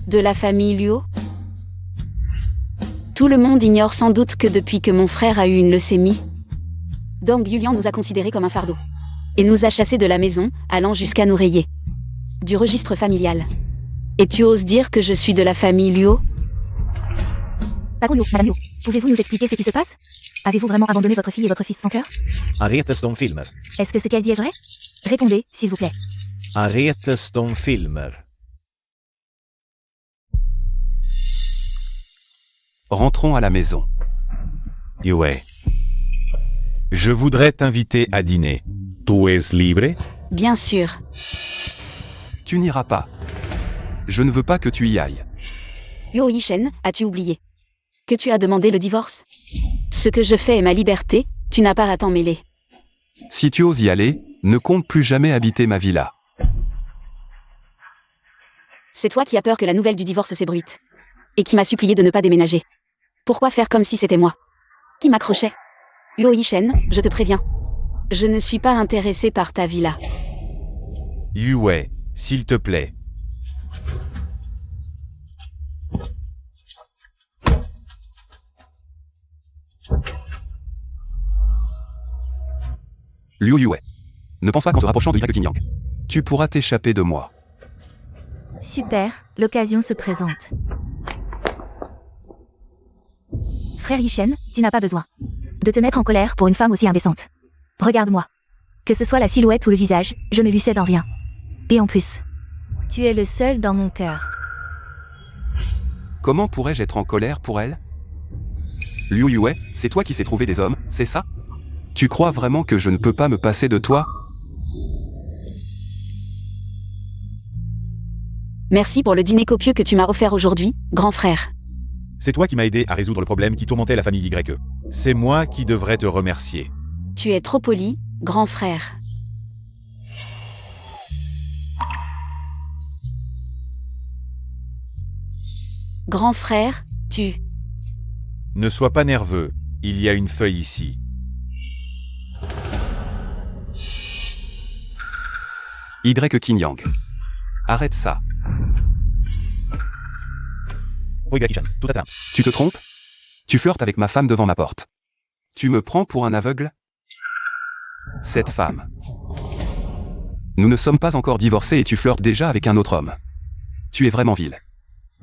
De la famille Luo? Tout le monde ignore sans doute que depuis que mon frère a eu une leucémie, Dong Yulian nous a considérés comme un fardeau. Et nous a chassés de la maison, allant jusqu'à nous rayer du registre familial. Et tu oses dire que je suis de la famille Luo? Patron Luo, Madame Luo, pouvez-vous nous expliquer ce qui se passe? Avez-vous vraiment abandonné votre fille et votre fils sans cœur? Aretes de filmer. Est-ce que ce qu'elle dit est vrai? Répondez, s'il vous plaît. Aretes de filmer. Rentrons à la maison. Yue. Je voudrais t'inviter à dîner. Tu es libre? Bien sûr. Tu n'iras pas. Je ne veux pas que tu y ailles. Luo Yishen, as-tu oublié que tu as demandé le divorce? Ce que je fais est ma liberté, tu n'as pas à t'en mêler. Si tu oses y aller, ne compte plus jamais habiter ma villa. C'est toi qui as peur que la nouvelle du divorce s'ébruite. Et qui m'a supplié de ne pas déménager. Pourquoi faire comme si c'était moi qui m'accrochais? Luo Yishen, je te préviens. Je ne suis pas intéressée par ta villa. Yue, s'il te plaît. Liu Yue. Ne pense pas qu'en te rapprochant de King Yang, tu pourras t'échapper de moi. Super, l'occasion se présente. Frère Yishen, tu n'as pas besoin de te mettre en colère pour une femme aussi indécente. Regarde-moi. Que ce soit la silhouette ou le visage, je ne lui cède en rien. Et en plus, tu es le seul dans mon cœur. Comment pourrais-je être en colère pour elle? Liu Yue, c'est toi qui sais trouver des hommes, c'est ça? Tu crois vraiment que je ne peux pas me passer de toi? Merci pour le dîner copieux que tu m'as offert aujourd'hui, grand frère. C'est toi qui m'as aidé à résoudre le problème qui tourmentait la famille YE. C'est moi qui devrais te remercier. Tu es trop poli, grand frère. Grand frère, tu... Ne sois pas nerveux, il y a une feuille ici. King Yang. Arrête ça. Tu te trompes? Tu flirtes avec ma femme devant ma porte. Tu me prends pour un aveugle? Cette femme. Nous ne sommes pas encore divorcés et tu flirtes déjà avec un autre homme. Tu es vraiment vil.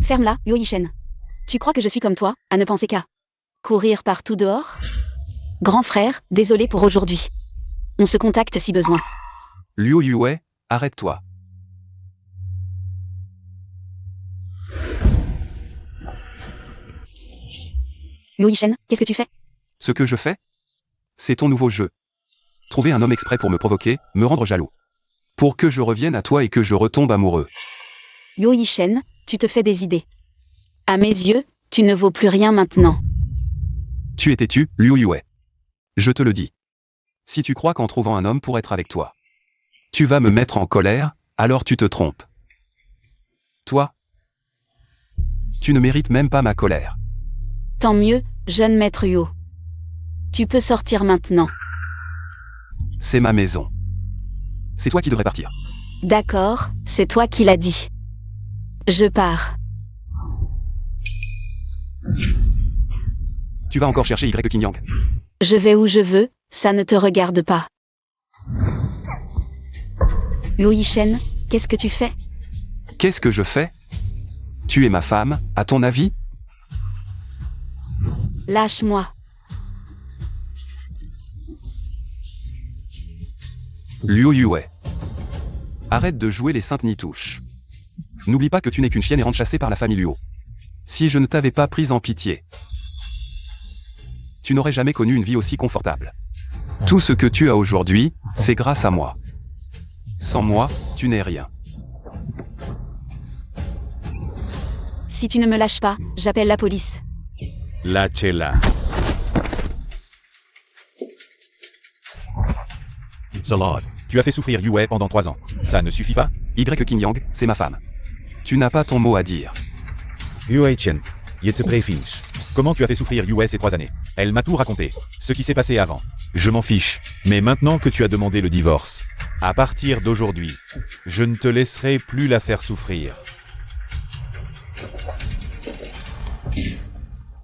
Ferme-la, Luo Yishen. Tu crois que je suis comme toi, à ne penser qu'à courir partout dehors? Grand frère, désolé pour aujourd'hui. On se contacte si besoin. Liu Yue, arrête-toi. Ryo Ishen, qu'est-ce que tu fais? Ce que je fais? C'est ton nouveau jeu. Trouver un homme exprès pour me provoquer, me rendre jaloux. Pour que je revienne à toi et que je retombe amoureux. Ryo Ishen, tu te fais des idées. À mes yeux, tu ne vaux plus rien maintenant. Tu es têtu, Liu Yue. Je te le dis. Si tu crois qu'en trouvant un homme pour être avec toi, tu vas me mettre en colère, alors tu te trompes. Toi, tu ne mérites même pas ma colère. Tant mieux, jeune maître Ryo. Tu peux sortir maintenant. C'est ma maison. C'est toi qui devrais partir. D'accord, c'est toi qui l'as dit. Je pars. Tu vas encore chercher Y King Yang. Je vais où je veux, ça ne te regarde pas. Ryo Ishen, qu'est-ce que tu fais? Qu'est-ce que je fais? Tu es ma femme, à ton avis? Lâche-moi. Liu Yue. Arrête de jouer les saintes nitouches. N'oublie pas que tu n'es qu'une chienne errante chassée par la famille Luo. Si je ne t'avais pas prise en pitié, tu n'aurais jamais connu une vie aussi confortable. Tout ce que tu as aujourd'hui, c'est grâce à moi. Sans moi, tu n'es rien. Si tu ne me lâches pas, j'appelle la police. Lâchez-la. Zolod, tu as fait souffrir Yue pendant 3 ans. Ça ne suffit pas? Y King Yang, c'est ma femme. Tu n'as pas ton mot à dire. Yue-chen, je te préfiche. Comment tu as fait souffrir Yue ces 3 années? Elle m'a tout raconté. Ce qui s'est passé avant. Je m'en fiche. Mais maintenant que tu as demandé le divorce, à partir d'aujourd'hui, je ne te laisserai plus la faire souffrir.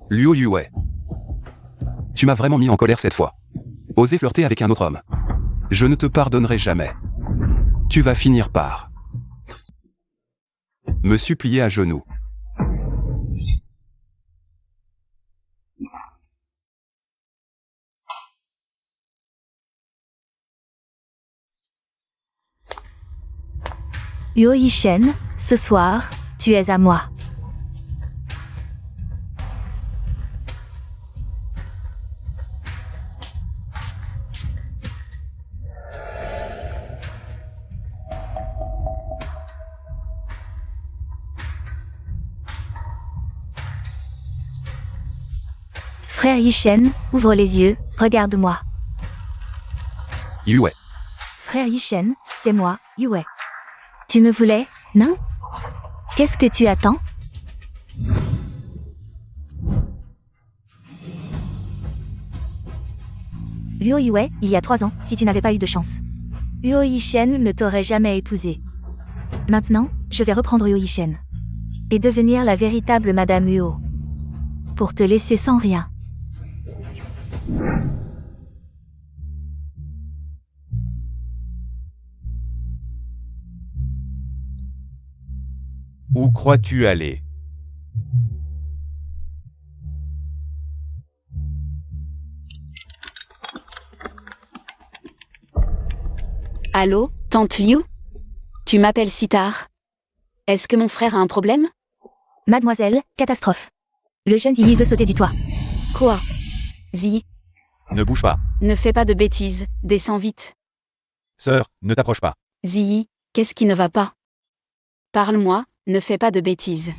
Liu Yue. Tu m'as vraiment mis en colère cette fois. Oser flirter avec un autre homme. Je ne te pardonnerai jamais. Tu vas finir par me supplier à genoux. Ryo Ishen, ce soir, tu es à moi. Frère Ishen, ouvre les yeux, regarde-moi. Yue. Frère Ishen, c'est moi, Yue. Tu me voulais, non? Qu'est-ce que tu attends? Ryo Yue, il y a 3 ans, si tu n'avais pas eu de chance. Ryo Ishen ne t'aurait jamais épousé. Maintenant, je vais reprendre Ryo Ishen. Et devenir la véritable Madame Uo. Pour te laisser sans rien. Où crois-tu aller? Allô, tante Liu? Tu m'appelles si tard? Est-ce que mon frère a un problème? Mademoiselle, catastrophe. Le jeune Ziyi veut sauter du toit. Quoi? Ziyi, Ne bouge pas. ne fais pas de bêtises, descends vite. Sœur, ne t'approche pas. Ziyi, qu'est-ce qui ne va pas? Parle-moi, ne fais pas de bêtises.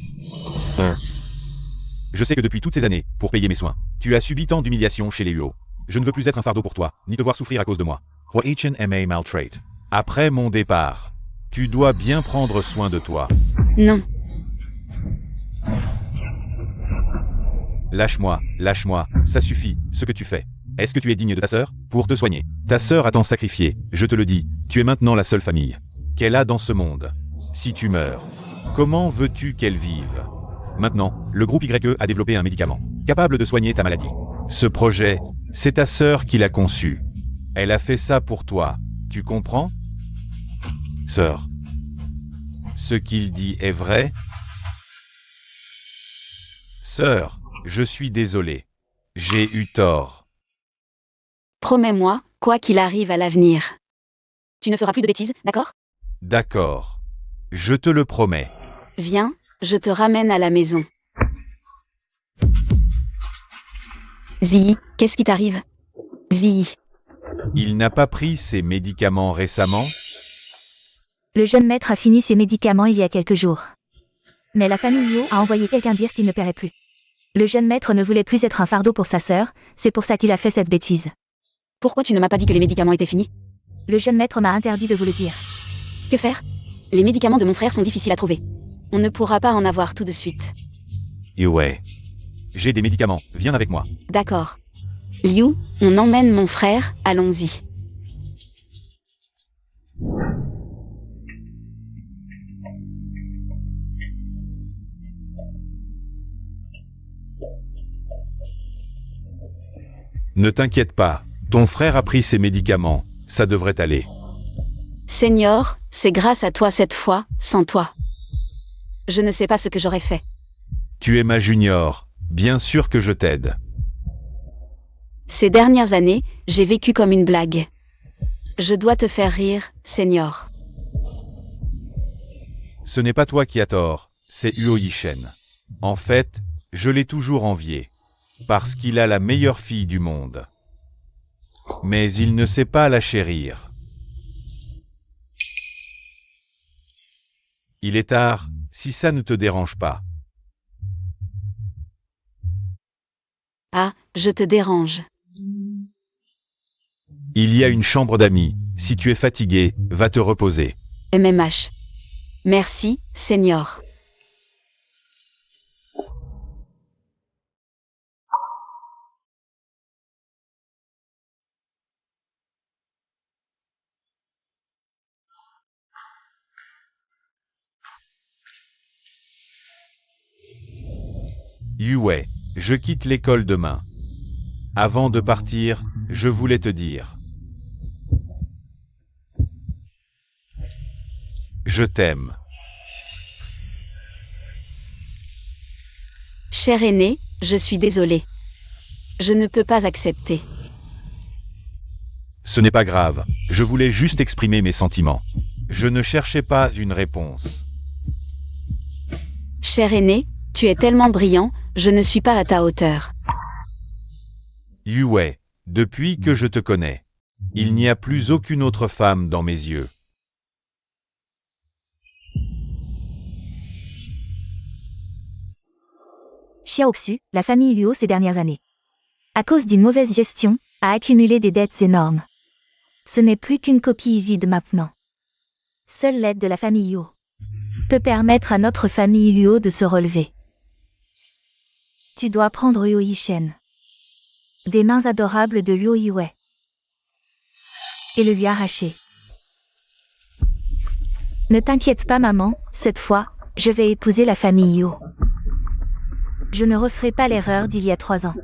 Je sais que depuis toutes ces années, pour payer mes soins, tu as subi tant d'humiliations chez les Uo. Je ne veux plus être un fardeau pour toi, ni te voir souffrir à cause de moi. maltrait. Après mon départ, tu dois bien prendre soin de toi. Non, Lâche-moi, ça suffit, ce que tu fais. Est-ce que tu es digne de ta sœur? Pour te soigner. Ta sœur a tant sacrifié, je te le dis, tu es maintenant la seule famille qu'elle a dans ce monde. Si tu meurs, comment veux-tu qu'elle vive? Maintenant, le groupe YE a développé un médicament capable de soigner ta maladie. Ce projet, c'est ta sœur qui l'a conçu. Elle a fait ça pour toi, tu comprends? Sœur, ce qu'il dit est vrai? Sœur, je suis désolé. J'ai eu tort. promets-moi, quoi qu'il arrive à l'avenir. Tu ne feras plus de bêtises, d'accord? D'accord. Je te le promets. Viens, je te ramène à la maison. Zi, qu'est-ce qui t'arrive? Zi, Il n'a pas pris ses médicaments récemment? Le jeune maître a fini ses médicaments il y a quelques jours. Mais la famille Liu a envoyé quelqu'un dire qu'il ne paierait plus. Le jeune maître ne voulait plus être un fardeau pour sa sœur, c'est pour ça qu'il a fait cette bêtise. pourquoi tu ne m'as pas dit que les médicaments étaient finis? Le jeune maître m'a interdit de vous le dire. Que faire? Les médicaments de mon frère sont difficiles à trouver. On ne pourra pas en avoir tout de suite. Yue. J'ai des médicaments, viens avec moi. D'accord. Liu, on emmène mon frère, allons-y. Ne t'inquiète pas, ton frère a pris ses médicaments, ça devrait aller. Seigneur, c'est grâce à toi cette fois, sans toi. Je ne sais pas ce que j'aurais fait. Tu es ma junior, bien sûr que je t'aide. Ces dernières années, j'ai vécu comme une blague. Je dois te faire rire, Seigneur. Ce n'est pas toi qui as tort, c'est Huo Yishen. En fait, je l'ai toujours envié. Parce qu'il a la meilleure fille du monde. Mais il ne sait pas la chérir. Il est tard, si ça ne te dérange pas. Ah, je te dérange. Il y a une chambre d'amis, si tu es fatigué, va te reposer. MMH. Merci, Seigneur. Yue, je quitte l'école demain. Avant de partir, je voulais te dire. Je t'aime. Cher aîné, je suis désolé. Je ne peux pas accepter. Ce n'est pas grave, je voulais juste exprimer mes sentiments. Je ne cherchais pas une réponse. Cher aîné, tu es tellement brillant, je ne suis pas à ta hauteur. Yue, depuis que je te connais, il n'y a plus aucune autre femme dans mes yeux. Xiaoxu, la famille Luo ces dernières années. À cause d'une mauvaise gestion, a accumulé des dettes énormes. Ce n'est plus qu'une coquille vide maintenant. Seule l'aide de la famille Luo peut permettre à notre famille Luo de se relever. Tu dois prendre Huo Yishen des mains adorables de Luo Yue et le lui arracher. Ne t'inquiète pas maman, cette fois, je vais épouser la famille Luo. Je ne referai pas l'erreur d'il y a 3 ans.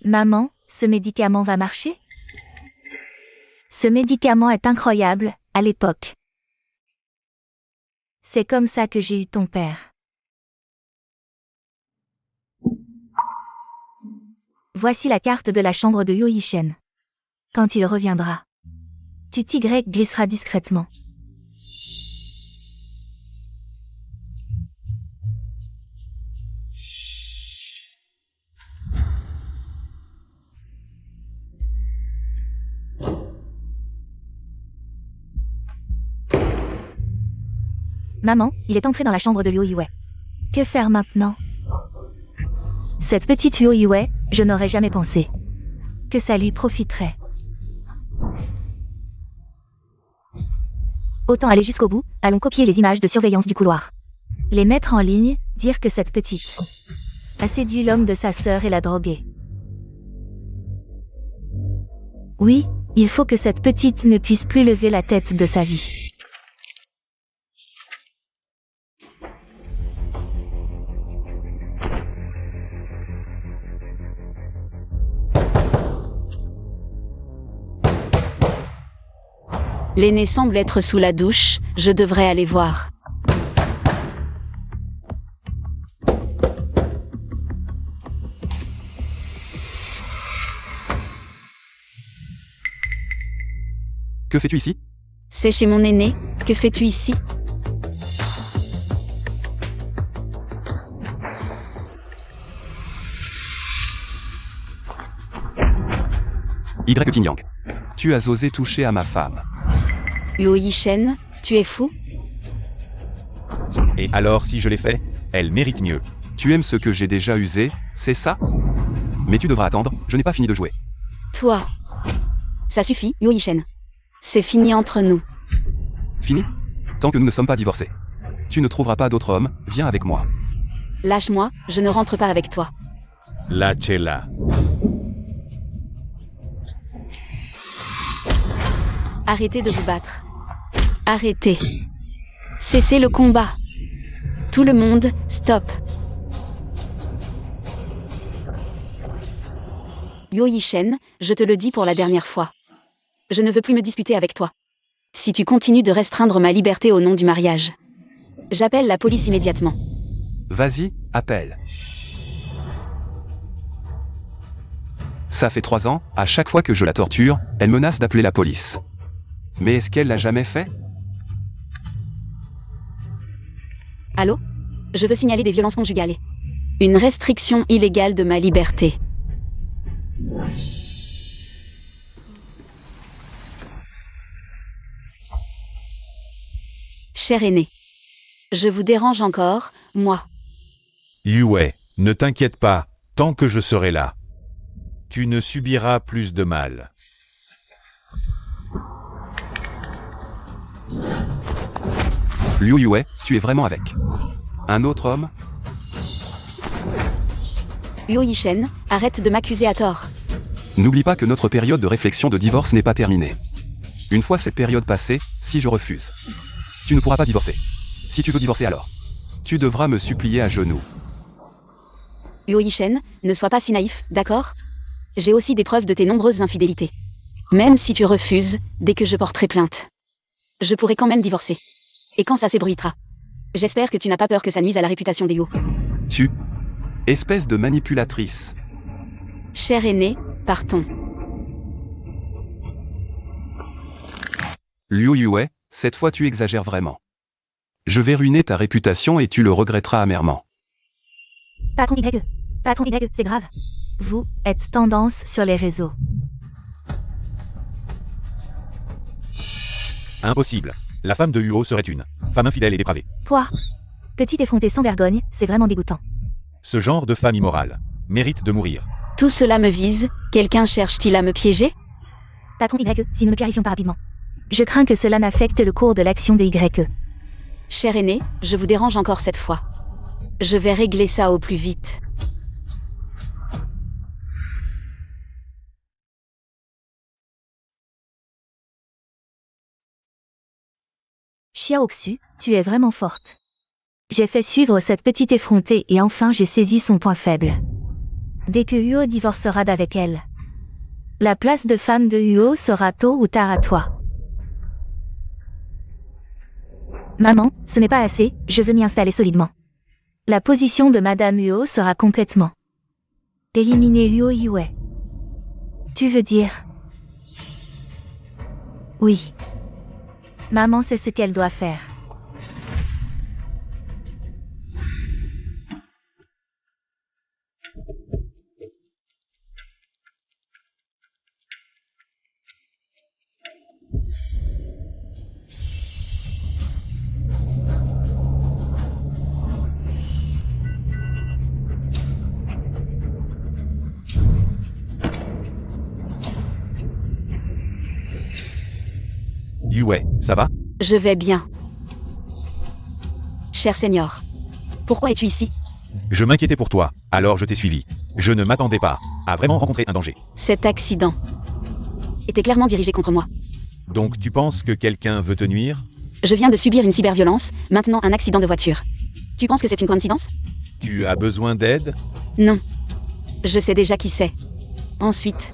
Maman, ce médicament va marcher? Ce médicament est incroyable, à l'époque. C'est comme ça que j'ai eu ton père. Voici la carte de la chambre de Huo Yishen. Quand il reviendra, tu Y glisseras discrètement. Maman, il est entré dans la chambre de Luo Yue. Que faire maintenant? Cette petite Luo Yue, je n'aurais jamais pensé que ça lui profiterait. Autant aller jusqu'au bout, allons copier les images de surveillance du couloir. Les mettre en ligne, dire que cette petite a séduit l'homme de sa sœur et l'a drogué. Oui, il faut que cette petite ne puisse plus lever la tête de sa vie. L'aîné semble être sous la douche, je devrais aller voir. Que fais-tu ici? C'est chez mon aîné, que fais-tu ici? Y King Yang. Tu as osé toucher à ma femme. Huo Yishen, tu es fou? Et alors si je l'ai fait, elle mérite mieux. Tu aimes ce que j'ai déjà usé, c'est ça? Mais tu devras attendre, je n'ai pas fini de jouer. Toi. Ça suffit, Huo Yishen. C'est fini entre nous. Fini? Tant que nous ne sommes pas divorcés. Tu ne trouveras pas d'autre homme, viens avec moi. Lâche-moi, je ne rentre pas avec toi. Lâchez-la. Arrêtez de vous battre. Arrêtez. Cessez le combat. Tout le monde, stop. Huo Yishen, je te le dis pour la dernière fois. Je ne veux plus me disputer avec toi. Si tu continues de restreindre ma liberté au nom du mariage, j'appelle la police immédiatement. Vas-y, appelle. Ça fait 3 ans, à chaque fois que je la torture, elle menace d'appeler la police. Mais est-ce qu'elle l'a jamais fait? Allô? Je veux signaler des violences conjugales. Une restriction illégale de ma liberté. Cher aîné. Je vous dérange encore, moi. Yue, ne t'inquiète pas, tant que je serai là. Tu ne subiras plus de mal. Liu Yue, tu es vraiment avec un autre homme? Huo Yishen, arrête de m'accuser à tort. N'oublie pas que notre période de réflexion de divorce n'est pas terminée. Une fois cette période passée, si je refuse, tu ne pourras pas divorcer. Si tu veux divorcer alors, tu devras me supplier à genoux. Huo Yishen, ne sois pas si naïf, d'accord? J'ai aussi des preuves de tes nombreuses infidélités. Même si tu refuses, dès que je porterai plainte, je pourrai quand même divorcer. Et quand ça s'ébruitera. J'espère que tu n'as pas peur que ça nuise à la réputation des Huo. Tu, espèce de manipulatrice. Cher aîné, partons. Liu Yue, cette fois tu exagères vraiment. Je vais ruiner ta réputation et tu le regretteras amèrement. Patron Y. Patron Y, c'est grave. Vous êtes tendance sur les réseaux. Impossible. La femme de Huo serait une femme infidèle et dépravée. Quoi? Petit effronté sans vergogne, c'est vraiment dégoûtant. Ce genre de femme immorale mérite de mourir. Tout cela me vise, quelqu'un cherche-t-il à me piéger? Patron Y, si nous ne clarifions pas rapidement. Je crains que cela n'affecte le cours de l'action de YE. Cher aîné, je vous dérange encore cette fois. Je vais régler ça au plus vite. Xiaoxu, tu es vraiment forte. J'ai fait suivre cette petite effrontée et enfin j'ai saisi son point faible. Dès que Huo divorcera d'avec elle, la place de femme de Huo sera tôt ou tard à toi. Maman, ce n'est pas assez, je veux m'y installer solidement. La position de Madame Huo sera complètement éliminer Huo Yue. Tu veux dire? Oui. Maman sait ce qu'elle doit faire. Yue, ça va? Je vais bien. Cher Seigneur. Pourquoi es-tu ici? Je m'inquiétais pour toi, alors je t'ai suivi. Je ne m'attendais pas à vraiment rencontrer un danger. Cet accident était clairement dirigé contre moi. Donc tu penses que quelqu'un veut te nuire? Je viens de subir une cyberviolence, maintenant un accident de voiture. Tu penses que c'est une coïncidence? Tu as besoin d'aide? Non. Je sais déjà qui c'est. Ensuite,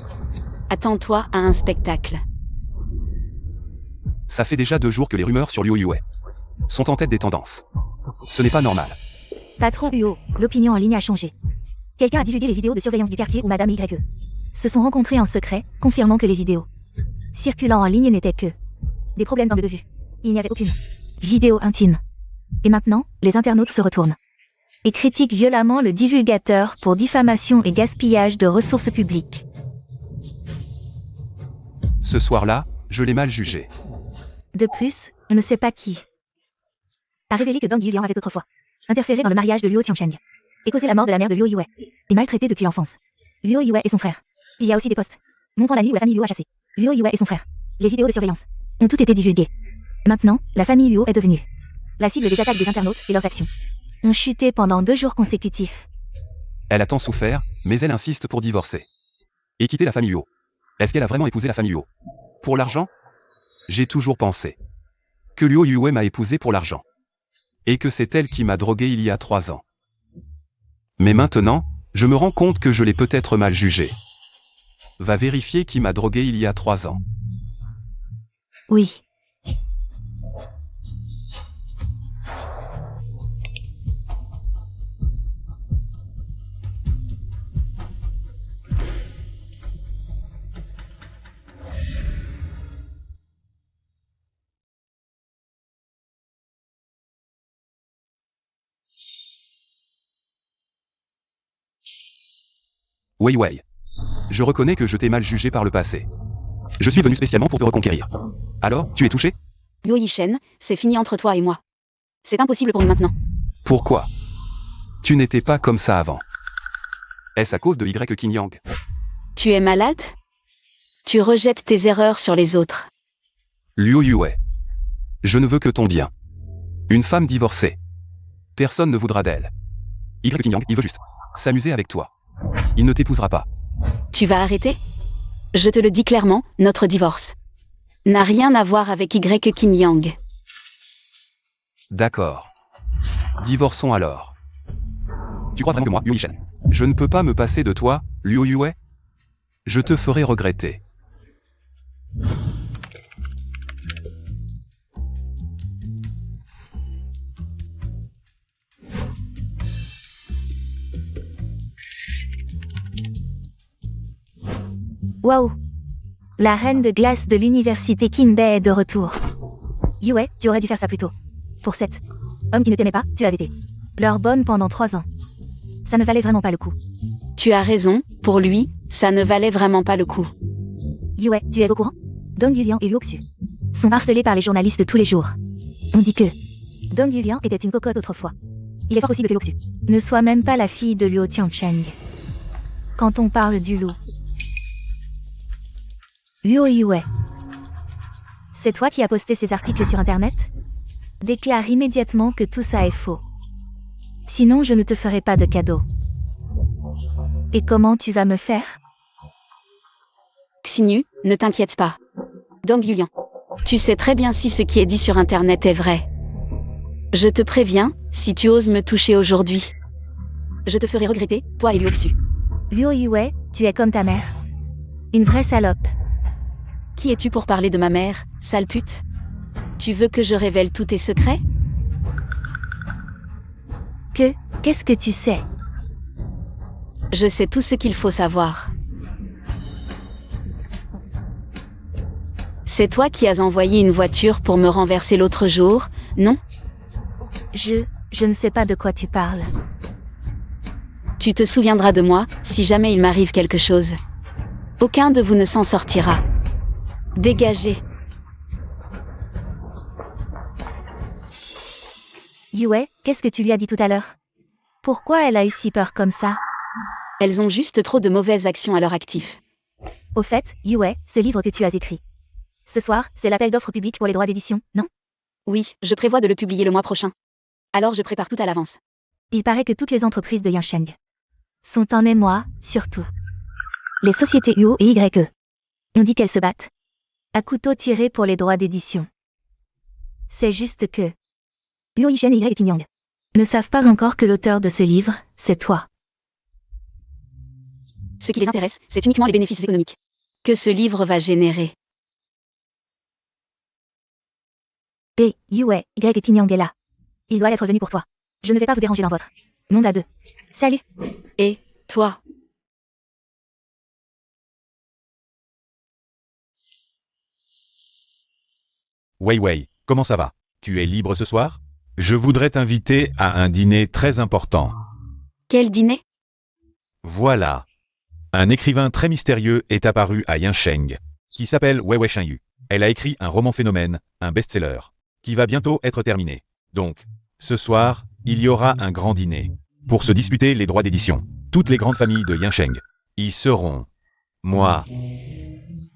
attends-toi à un spectacle. Ça fait déjà 2 jours que les rumeurs sur Liu Yue sont en tête des tendances. Ce n'est pas normal. Patron Huo, l'opinion en ligne a changé. Quelqu'un a divulgué les vidéos de surveillance du quartier où Madame YE se sont rencontrés en secret, confirmant que les vidéos circulant en ligne n'étaient que des problèmes d'angle de vue. Il n'y avait aucune vidéo intime. Et maintenant, les internautes se retournent et critiquent violemment le divulgateur pour diffamation et gaspillage de ressources publiques. Ce soir-là, je l'ai mal jugé. De plus, on ne sait pas qui a révélé que Dong Yuliang avait autrefois interféré dans le mariage de Luo Tiancheng et causé la mort de la mère de Luo Yue, et maltraité depuis l'enfance Luo Yue et son frère. Il y a aussi des posts montrant la nuit où la famille Luo a chassé Luo Yue et son frère. Les vidéos de surveillance ont toutes été divulguées. Maintenant, la famille Luo est devenue la cible des attaques des internautes et leurs actions ont chuté pendant 2 jours consécutifs. Elle a tant souffert, mais elle insiste pour divorcer. Et quitter la famille Luo. Est-ce qu'elle a vraiment épousé la famille Luo pour l'argent? J'ai toujours pensé que Luo Yue m'a épousé pour l'argent. Et que c'est elle qui m'a drogué il y a 3 ans. Mais maintenant, je me rends compte que je l'ai peut-être mal jugé. Va vérifier qui m'a drogué il y a 3 ans. Oui. Wei Wei. Je reconnais que je t'ai mal jugé par le passé. Je suis venu spécialement pour te reconquérir. Alors, tu es touché? Luo Yishen, c'est fini entre toi et moi. C'est impossible pour nous maintenant. Pourquoi? Tu n'étais pas comme ça avant. Est-ce à cause de Y Qin Yang? Tu es malade? Tu rejettes tes erreurs sur les autres. Luo Yue. Je ne veux que ton bien. Une femme divorcée. Personne ne voudra d'elle. Y Qin Yang, il veut juste s'amuser avec toi. Il ne t'épousera pas. Tu vas arrêter? Je te le dis clairement, notre divorce n'a rien à voir avec Y Qin Yang. D'accord. Divorçons alors. Tu crois vraiment que moi, Luo Yishen, je ne peux pas me passer de toi, Luo Yue? Je te ferai regretter. Waouh! La reine de glace de l'université Kinbei est de retour. Yue, tu aurais dû faire ça plus tôt. Pour cet homme qui ne t'aimait pas, tu as été leur bonne pendant 3 ans. Ça ne valait vraiment pas le coup. Tu as raison, pour lui, ça ne valait vraiment pas le coup. Yue, tu es au courant? Dong Yuliang et Luo Xu sont harcelés par les journalistes tous les jours. On dit que Dong Yuliang était une cocotte autrefois. Il est fort possible que Luo Xu ne soit même pas la fille de Luo Tiancheng. Quand on parle du loup, Luo Yue, c'est toi qui as posté ces articles sur internet? Déclare immédiatement que tout ça est faux. Sinon je ne te ferai pas de cadeau. Et comment tu vas me faire? Xinyu, ne t'inquiète pas. Dong Yuliang, tu sais très bien si ce qui est dit sur internet est vrai. Je te préviens, si tu oses me toucher aujourd'hui, je te ferai regretter, toi et Luo Xu. Luo Yue, tu es comme ta mère. Une vraie salope. Qui es-tu pour parler de ma mère, sale pute? Tu veux que je révèle tous tes secrets? Qu'est-ce que tu sais? Je sais tout ce qu'il faut savoir. C'est toi qui as envoyé une voiture pour me renverser l'autre jour, non? Je ne sais pas de quoi tu parles. Tu te souviendras de moi, si jamais il m'arrive quelque chose. Aucun de vous ne s'en sortira. Dégagez. Yue, qu'est-ce que tu lui as dit tout à l'heure? Pourquoi elle a eu si peur comme ça? Elles ont juste trop de mauvaises actions à leur actif. Au fait, Yue, ce livre que tu as écrit. Ce soir, c'est l'appel d'offres public pour les droits d'édition, non? Oui, je prévois de le publier le mois prochain. Alors je prépare tout à l'avance. Il paraît que toutes les entreprises de Yansheng sont en émoi, surtout les sociétés UO et YE. On dit qu'elles se battent à couteau tiré pour les droits d'édition. C'est juste que Luo Yishen et Y Qin Yang ne savent pas encore que l'auteur de ce livre, c'est toi. Ce qui les intéresse, c'est uniquement les bénéfices économiques que ce livre va générer. Et Yue, Y Qin Yang est là. Il doit être venu pour toi. Je ne vais pas vous déranger dans votre monde à deux. Salut. Et toi? Wei Wei, comment ça va? Tu es libre ce soir? Je voudrais t'inviter à un dîner très important. Quel dîner? Voilà. Un écrivain très mystérieux est apparu à Yansheng. qui s'appelle Wei Wei Shenyu. Elle a écrit un roman phénomène, un best-seller, qui va bientôt être terminé. Donc, ce soir, il y aura un grand dîner. Pour se disputer les droits d'édition. Toutes les grandes familles de Yansheng y seront. Moi,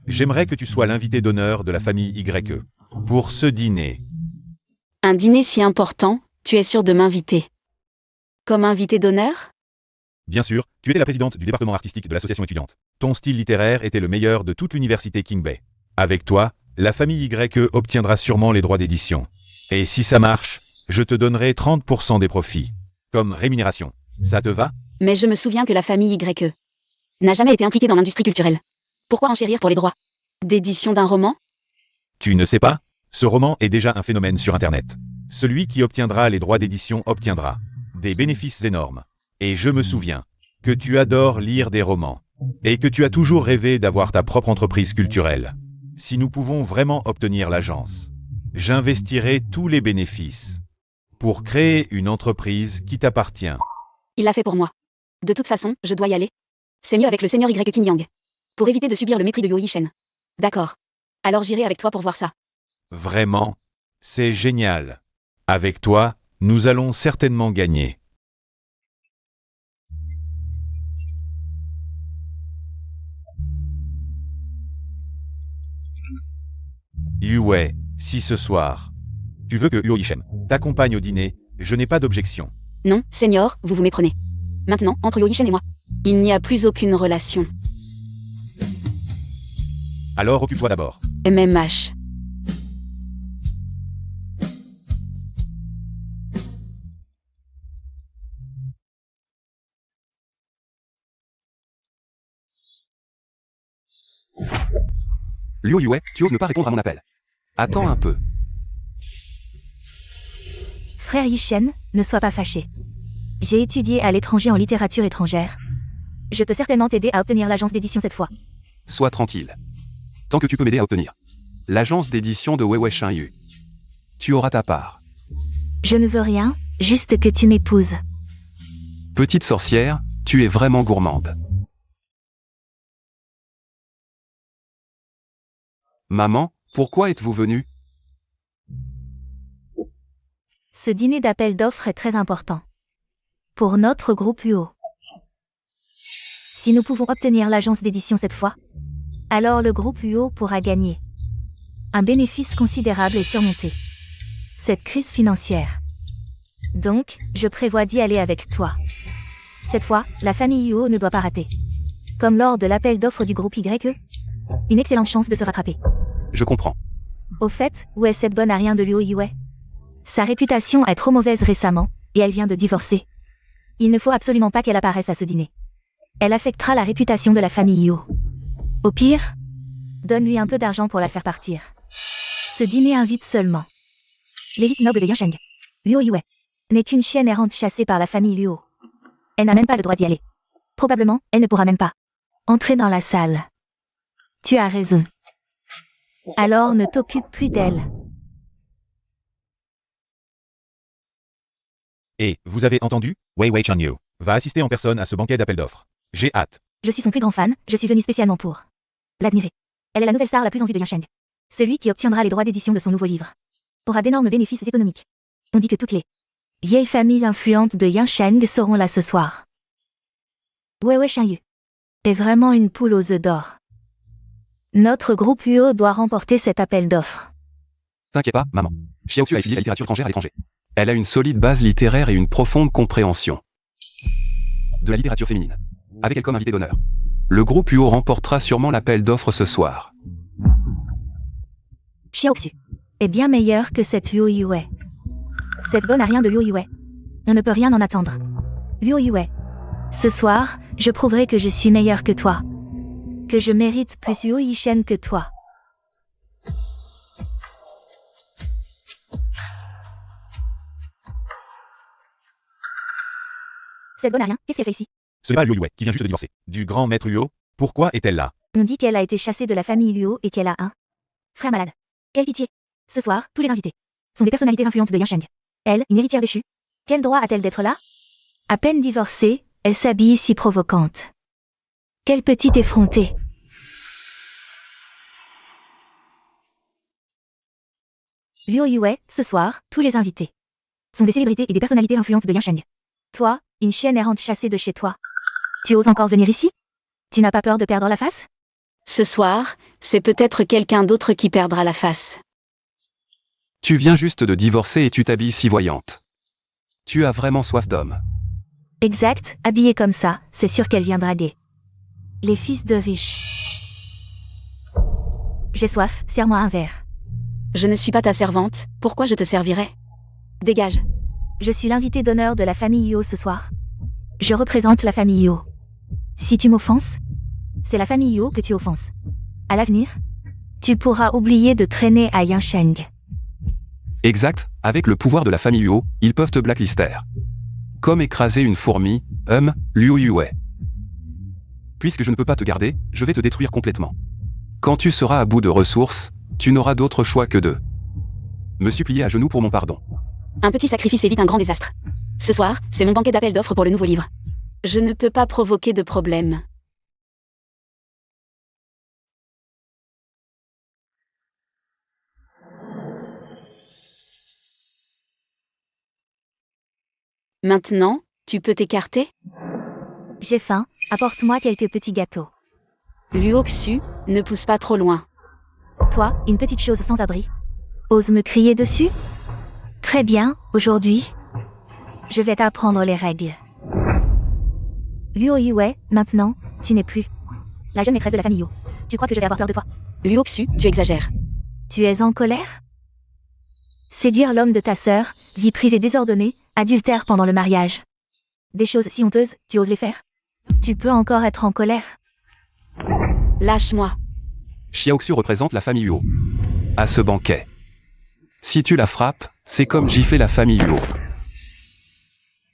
j'aimerais que tu sois l'invité d'honneur de la famille YE. Pour ce dîner. Un dîner si important, tu es sûr de m'inviter. Comme invité d'honneur? Bien sûr, tu étais la présidente du département artistique de l'association étudiante. Ton style littéraire était le meilleur de toute l'université King Bay. Avec toi, la famille YE obtiendra sûrement les droits d'édition. Et si ça marche, je te donnerai 30% des profits. Comme rémunération. Ça te va? Mais je me souviens que la famille YE n'a jamais été impliquée dans l'industrie culturelle. Pourquoi enchérir pour les droits d'édition d'un roman? Tu ne sais pas? Ce roman est déjà un phénomène sur Internet. Celui qui obtiendra les droits d'édition obtiendra des bénéfices énormes. Et je me souviens que tu adores lire des romans. Et que tu as toujours rêvé d'avoir ta propre entreprise culturelle. Si nous pouvons vraiment obtenir l'agence, j'investirai tous les bénéfices pour créer une entreprise qui t'appartient. Il l'a fait pour moi. De toute façon, je dois y aller. C'est mieux avec le seigneur Y King Yang. Pour éviter de subir le mépris de Yo Yishen. D'accord. Alors j'irai avec toi pour voir ça. Vraiment, c'est génial. Avec toi, nous allons certainement gagner. Yue, si ce soir, tu veux que Yo Yishen t'accompagne au dîner, je n'ai pas d'objection. Non, seigneur, vous vous méprenez. Maintenant, entre Yo Yishen et moi, il n'y a plus aucune relation. Alors occupe-toi d'abord. MMH. Liu Yue, tu oses ne pas répondre à mon appel. Attends un peu. Frère Yishen, ne sois pas fâché. J'ai étudié à l'étranger en littérature étrangère. Je peux certainement t'aider à obtenir l'agence d'édition cette fois. Sois tranquille. Tant que tu peux m'aider à obtenir l'agence d'édition de Wei Wei Shenyu, tu auras ta part. Je ne veux rien, juste que tu m'épouses. Petite sorcière, tu es vraiment gourmande. Maman, pourquoi êtes-vous venue? Ce dîner d'appel d'offres est très important. Pour notre groupe UO. Si nous pouvons obtenir l'agence d'édition cette fois, alors le groupe UO pourra gagner. Un bénéfice considérable est surmonté. Cette crise financière. Donc, je prévois d'y aller avec toi. Cette fois, la famille UO ne doit pas rater. Comme lors de l'appel d'offres du groupe YE. Une excellente chance de se rattraper. Je comprends. Au fait, où est cette bonne à rien de Liu Yue? Sa réputation est trop mauvaise récemment, et elle vient de divorcer. Il ne faut absolument pas qu'elle apparaisse à ce dîner. Elle affectera la réputation de la famille Yo. Au pire, donne-lui un peu d'argent pour la faire partir. Ce dîner invite seulement l'élite noble de Yansheng. Liu Yue n'est qu'une chienne errante chassée par la famille Luo. Elle n'a même pas le droit d'y aller. Probablement, elle ne pourra même pas entrer dans la salle. Tu as raison. Alors ne t'occupe plus d'elle. Et, vous avez entendu? Wei Wei Shenyu va assister en personne à ce banquet d'appel d'offres. J'ai hâte. Je suis son plus grand fan, je suis venu spécialement pour l'admirer. Elle est la nouvelle star la plus en vue de Yansheng. Celui qui obtiendra les droits d'édition de son nouveau livre aura d'énormes bénéfices économiques. On dit que toutes les vieilles familles influentes de Yansheng seront là ce soir. Wei Wei Shenyu est vraiment une poule aux œufs d'or. Notre groupe UO doit remporter cet appel d'offres. T'inquiète pas, maman. Xiaoxu a étudié la littérature étrangère à l'étranger. Elle a une solide base littéraire et une profonde compréhension de la littérature féminine. Avec elle comme invité d'honneur. Le groupe UO remportera sûrement l'appel d'offres ce soir. Xiaoxu est bien meilleur que cette Liu Yue. Cette bonne à rien de Liu Yue. On ne peut rien en attendre. Liu Yue. Ce soir, je prouverai que je suis meilleur que toi. Que je mérite plus Yo Yishen que toi. Cette bonne à rien, qu'est-ce qu'elle fait ici? Ce n'est pas Liu Yue qui vient juste de divorcer. Du grand maître Luo, pourquoi est-elle là? On dit qu'elle a été chassée de la famille Luo et qu'elle a un frère malade. Quelle pitié. Ce soir, tous les invités sont des personnalités influentes de Yansheng. Elle, une héritière déchue. Quel droit a-t-elle d'être là? À peine divorcée, elle s'habille si provocante. Quelle petite effrontée. Liu Yue, ce soir, tous les invités sont des célébrités et des personnalités influentes de Yansheng. Toi, une chienne errante chassée de chez toi. Tu oses encore venir ici? Tu n'as pas peur de perdre la face? Ce soir, c'est peut-être quelqu'un d'autre qui perdra la face. Tu viens juste de divorcer et tu t'habilles si voyante. Tu as vraiment soif d'homme. Exact, habillée comme ça, c'est sûr qu'elle vient draguer. Les fils de riches. J'ai soif, serre-moi un verre. Je ne suis pas ta servante, pourquoi je te servirais? Dégage. Je suis l'invité d'honneur de la famille Yo ce soir. Je représente la famille Yo. Si tu m'offenses, c'est la famille Yo que tu offenses. À l'avenir, tu pourras oublier de traîner à Yansheng. Exact, avec le pouvoir de la famille Huo, ils peuvent te blacklister. Comme écraser une fourmi, Liu Yue. Puisque je ne peux pas te garder, je vais te détruire complètement. Quand tu seras à bout de ressources, tu n'auras d'autre choix que de me supplier à genoux pour mon pardon. Un petit sacrifice évite un grand désastre. Ce soir, c'est mon banquet d'appel d'offres pour le nouveau livre. Je ne peux pas provoquer de problème. Maintenant, tu peux t'écarter? J'ai faim, apporte-moi quelques petits gâteaux. Luo Xu, ne pousse pas trop loin. Toi, une petite chose sans abri. Ose me crier dessus? Très bien, aujourd'hui, je vais t'apprendre les règles. Liu Yue, maintenant, tu n'es plus la jeune maîtresse de la famille Yo. Tu crois que je vais avoir peur de toi? Luo Xu, tu exagères. Tu es en colère? Séduire l'homme de ta sœur, vie privée désordonnée, adultère pendant le mariage. Des choses si honteuses, tu oses les faire? Tu peux encore être en colère. Lâche-moi. Xiaoxu représente la famille Huo. À ce banquet. Si tu la frappes, c'est comme gifler la famille Huo.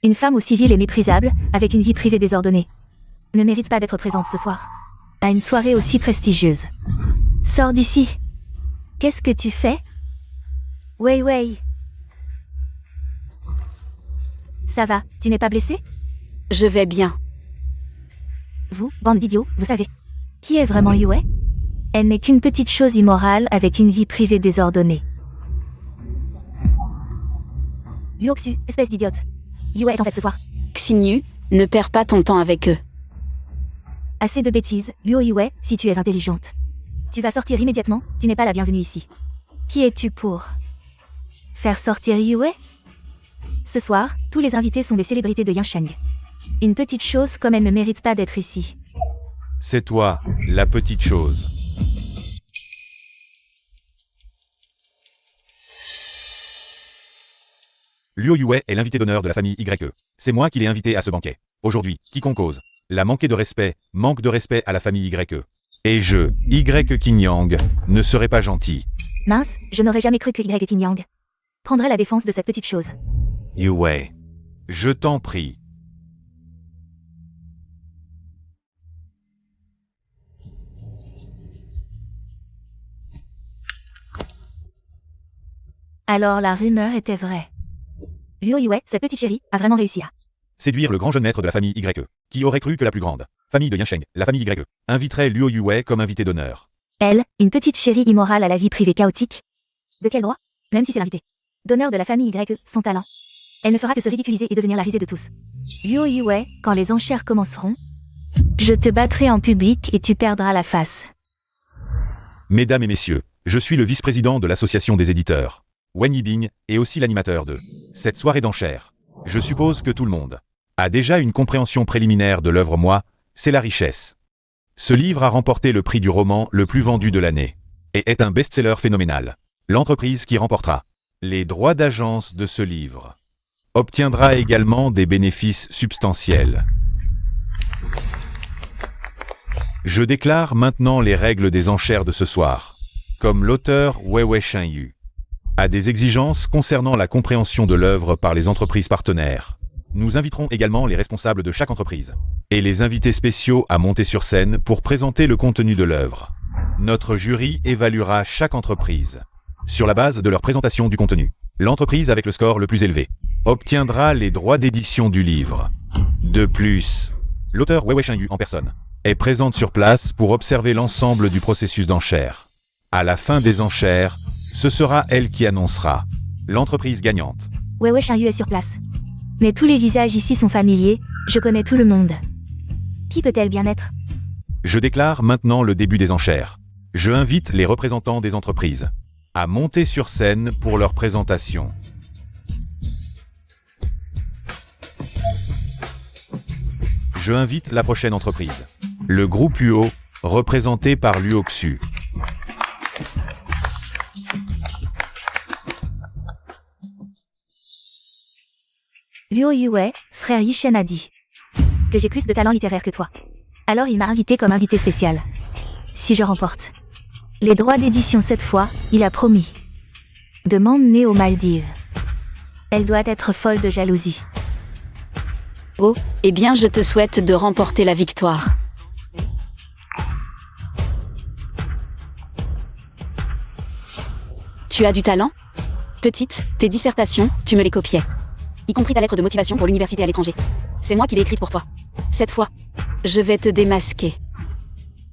Une femme aussi vile et méprisable, avec une vie privée désordonnée, ne mérite pas d'être présente ce soir à une soirée aussi prestigieuse. Sors d'ici. Qu'est-ce que tu fais? Wei Wei. Ça va, tu n'es pas blessé? Je vais bien. Vous, bande d'idiots, vous savez qui est vraiment Yue? Elle n'est qu'une petite chose immorale avec une vie privée désordonnée. Liu Xu, espèce d'idiote. Yue est en fête ce soir. Xinyu, ne perds pas ton temps avec eux. Assez de bêtises, Liu Yue, si tu es intelligente. Tu vas sortir immédiatement, tu n'es pas la bienvenue ici. Qui es-tu pour faire sortir Yue? Ce soir, tous les invités sont des célébrités de Yansheng. Une petite chose comme elle ne mérite pas d'être ici. C'est toi, la petite chose. Liu Yue est l'invité d'honneur de la famille YE. C'est moi qui l'ai invité à ce banquet. Aujourd'hui, quiconque ose la manquer de respect, manque de respect à la famille YE. Et je, Y Qingyang, ne serai pas gentil. Mince, je n'aurais jamais cru que Y Qingyang prendrait la défense de cette petite chose. Yue, je t'en prie. Alors la rumeur était vraie. Liu Yue, cette petite chérie, a vraiment réussi à Séduire le grand jeune maître de la famille YE. Qui aurait cru que la plus grande famille de Yansheng, la famille YE, inviterait Liu Yue comme invité d'honneur? Elle, une petite chérie immorale à la vie privée chaotique. De quel droit? Même si c'est l'invité d'honneur de la famille YE, son talent. Elle ne fera que se ridiculiser et devenir la risée de tous. Liu Yue, quand les enchères commenceront, je te battrai en public et tu perdras la face. Mesdames et messieurs, je suis le vice-président de l'association des éditeurs, Wen Yibing, et aussi l'animateur de cette soirée d'enchères. Je suppose que tout le monde a déjà une compréhension préliminaire de l'œuvre Moi, c'est la richesse. Ce livre a remporté le prix du roman le plus vendu de l'année, et est un best-seller phénoménal. L'entreprise qui remportera les droits d'agence de ce livre obtiendra également des bénéfices substantiels. Je déclare maintenant les règles des enchères de ce soir. Comme l'auteur Wei Shenyu a des exigences concernant la compréhension de l'œuvre par les entreprises partenaires, nous inviterons également les responsables de chaque entreprise et les invités spéciaux à monter sur scène pour présenter le contenu de l'œuvre. Notre jury évaluera chaque entreprise sur la base de leur présentation du contenu. L'entreprise avec le score le plus élevé obtiendra les droits d'édition du livre. De plus, l'auteur Wei Shenyu en personne est présente sur place pour observer l'ensemble du processus d'enchères. À la fin des enchères, Ce sera elle qui annoncera l'entreprise gagnante. Ouais, Shinyu est sur place. Mais tous les visages ici sont familiers, je connais tout le monde. Qui peut-elle bien être? Je déclare maintenant le début des enchères. Je invite les représentants des entreprises à monter sur scène pour leur présentation. Je invite la prochaine entreprise. Le groupe UO, représenté par Luoxu. Luo Yue, frère Yishen a dit que j'ai plus de talent littéraire que toi. Alors il m'a invité comme invité spécial. Si je remporte les droits d'édition cette fois, il a promis de m'emmener aux Maldives. Elle doit être folle de jalousie. Oh, eh bien je te souhaite de remporter la victoire. Tu as du talent? Petite, tes dissertations, tu me les copiais. Y compris ta lettre de motivation pour l'université à l'étranger. C'est moi qui l'ai écrite pour toi. Cette fois, je vais te démasquer.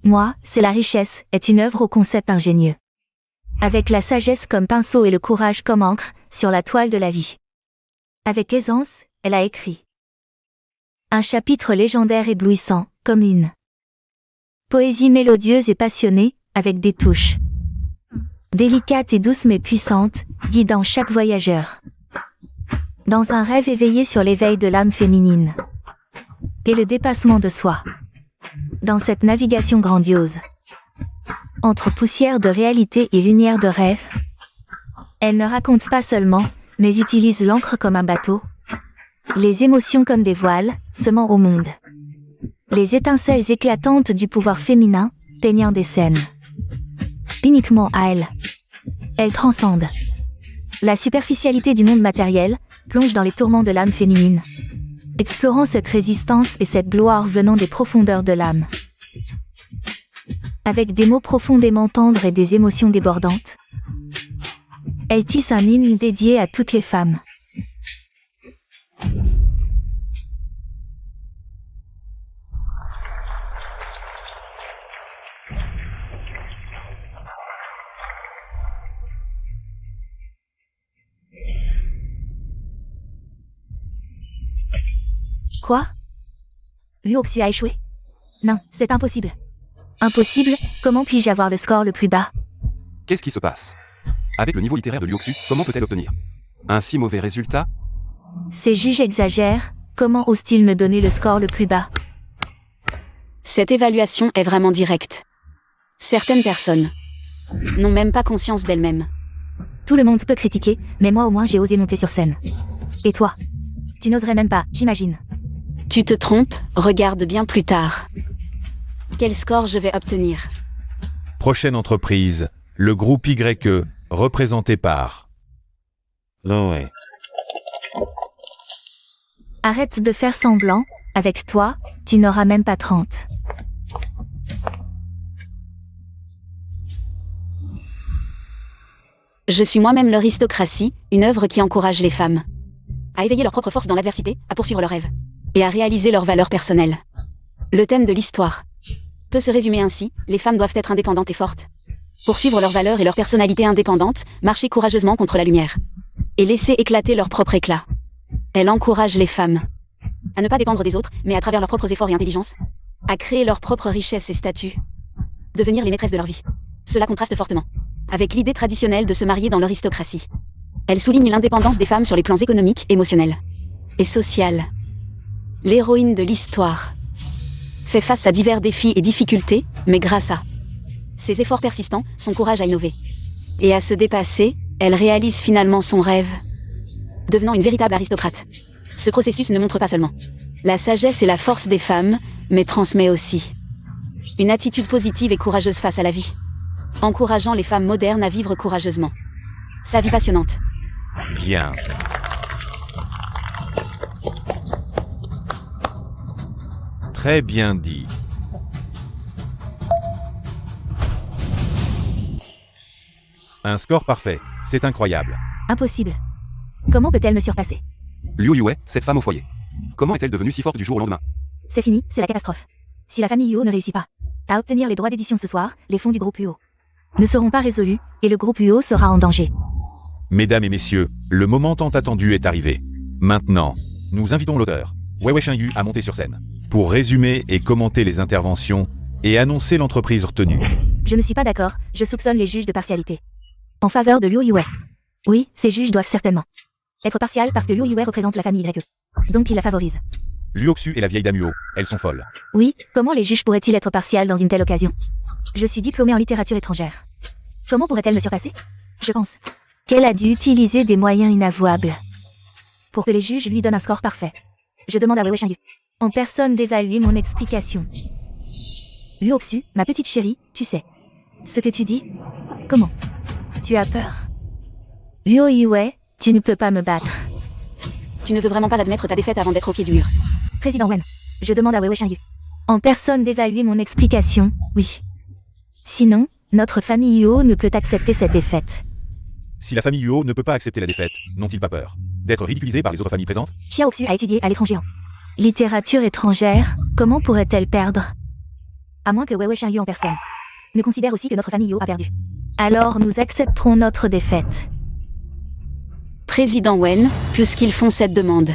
Moi, c'est la richesse, est une œuvre au concept ingénieux. Avec la sagesse comme pinceau et le courage comme encre, sur la toile de la vie. Avec aisance, elle a écrit un chapitre légendaire éblouissant, comme une poésie mélodieuse et passionnée, avec des touches délicates et douces mais puissantes, guidant chaque voyageur dans un rêve éveillé sur l'éveil de l'âme féminine et le dépassement de soi. Dans cette navigation grandiose, entre poussière de réalité et lumière de rêve, elle ne raconte pas seulement, mais utilise l'encre comme un bateau, les émotions comme des voiles, semant au monde les étincelles éclatantes du pouvoir féminin, peignant des scènes uniquement à elle. Elle transcende la superficialité du monde matériel, plonge dans les tourments de l'âme féminine, explorant cette résistance et cette gloire venant des profondeurs de l'âme. Avec des mots profondément tendres et des émotions débordantes, elle tisse un hymne dédié à toutes les femmes. Quoi? Luoxu a échoué? Non, c'est impossible. Impossible? Comment puis-je avoir le score le plus bas? Qu'est-ce qui se passe? Avec le niveau littéraire de Luoxu, comment peut-elle obtenir un si mauvais résultat? Ces juges exagèrent, comment osent-ils me donner le score le plus bas? Cette évaluation est vraiment directe. Certaines personnes n'ont même pas conscience d'elles-mêmes. Tout le monde peut critiquer, mais moi au moins j'ai osé monter sur scène. Et toi? Tu n'oserais même pas, j'imagine. Tu te trompes, regarde bien plus tard. Quel score je vais obtenir? Prochaine entreprise, le groupe YE, représenté par Loé. Arrête de faire semblant, avec toi, tu n'auras même pas 30. Je suis moi-même l'aristocratie, une œuvre qui encourage les femmes à éveiller leur propre force dans l'adversité, à poursuivre leurs rêves et à réaliser leurs valeurs personnelles. Le thème de l'histoire peut se résumer ainsi: les femmes doivent être indépendantes et fortes, poursuivre leurs valeurs et leur personnalité indépendante, marcher courageusement contre la lumière et laisser éclater leur propre éclat. Elle encourage les femmes à ne pas dépendre des autres, mais à travers leurs propres efforts et intelligence, à créer leur propre richesse et statut, devenir les maîtresses de leur vie. Cela contraste fortement avec l'idée traditionnelle de se marier dans l'aristocratie. Elle souligne l'indépendance des femmes sur les plans économiques, émotionnels et social. L'héroïne de l'histoire fait face à divers défis et difficultés, mais grâce à ses efforts persistants, son courage à innover et à se dépasser, elle réalise finalement son rêve, devenant une véritable aristocrate. Ce processus ne montre pas seulement la sagesse et la force des femmes, mais transmet aussi une attitude positive et courageuse face à la vie, encourageant les femmes modernes à vivre courageusement sa vie passionnante. Bien. Très bien dit. Un score parfait, c'est incroyable. Impossible. Comment peut-elle me surpasser? Liu Yue, cette femme au foyer. Comment est-elle devenue si forte du jour au lendemain? C'est fini, c'est la catastrophe. Si la famille Uo ne réussit pas à obtenir les droits d'édition ce soir, les fonds du groupe Uo ne seront pas résolus, et le groupe UO sera en danger. Mesdames et messieurs, le moment tant attendu est arrivé. Maintenant, nous invitons l'auteur, Wei Shenyu, à monter sur scène, pour résumer et commenter les interventions et annoncer l'entreprise retenue. Je ne suis pas d'accord, je soupçonne les juges de partialité. En faveur de Liu Yue. Oui, ces juges doivent certainement être partials parce que Liu Yue représente la famille YE. Donc il la favorise. Liu Oxu et la vieille dame Huo, elles sont folles. Oui, comment les juges pourraient-ils être partials dans une telle occasion? Je suis diplômée en littérature étrangère. Comment pourrait-elle me surpasser? Je pense qu'elle a dû utiliser des moyens inavouables pour que les juges lui donnent un score parfait. Je demande à Wei Shenyu en personne d'évaluer mon explication. Liu Oxu, ma petite chérie, tu sais ce que tu dis? Comment? Tu as peur? Liu Yue, tu ne peux pas me battre. Tu ne veux vraiment pas admettre ta défaite avant d'être au pied du mur. Président Wen, je demande à Wei Shenyu en personne d'évaluer mon explication, oui. Sinon, notre famille Huo ne peut accepter cette défaite. Si la famille Huo ne peut pas accepter la défaite, n'ont-ils pas peur d'être ridiculisés par les autres familles présentes? Xiao Xu a étudié à l'étranger en littérature étrangère, comment pourrait-elle perdre? À moins que Wei Shenyu en personne ne considère aussi que notre famille Huo a perdu. Alors nous accepterons notre défaite. Président Wen, puisqu'ils font cette demande,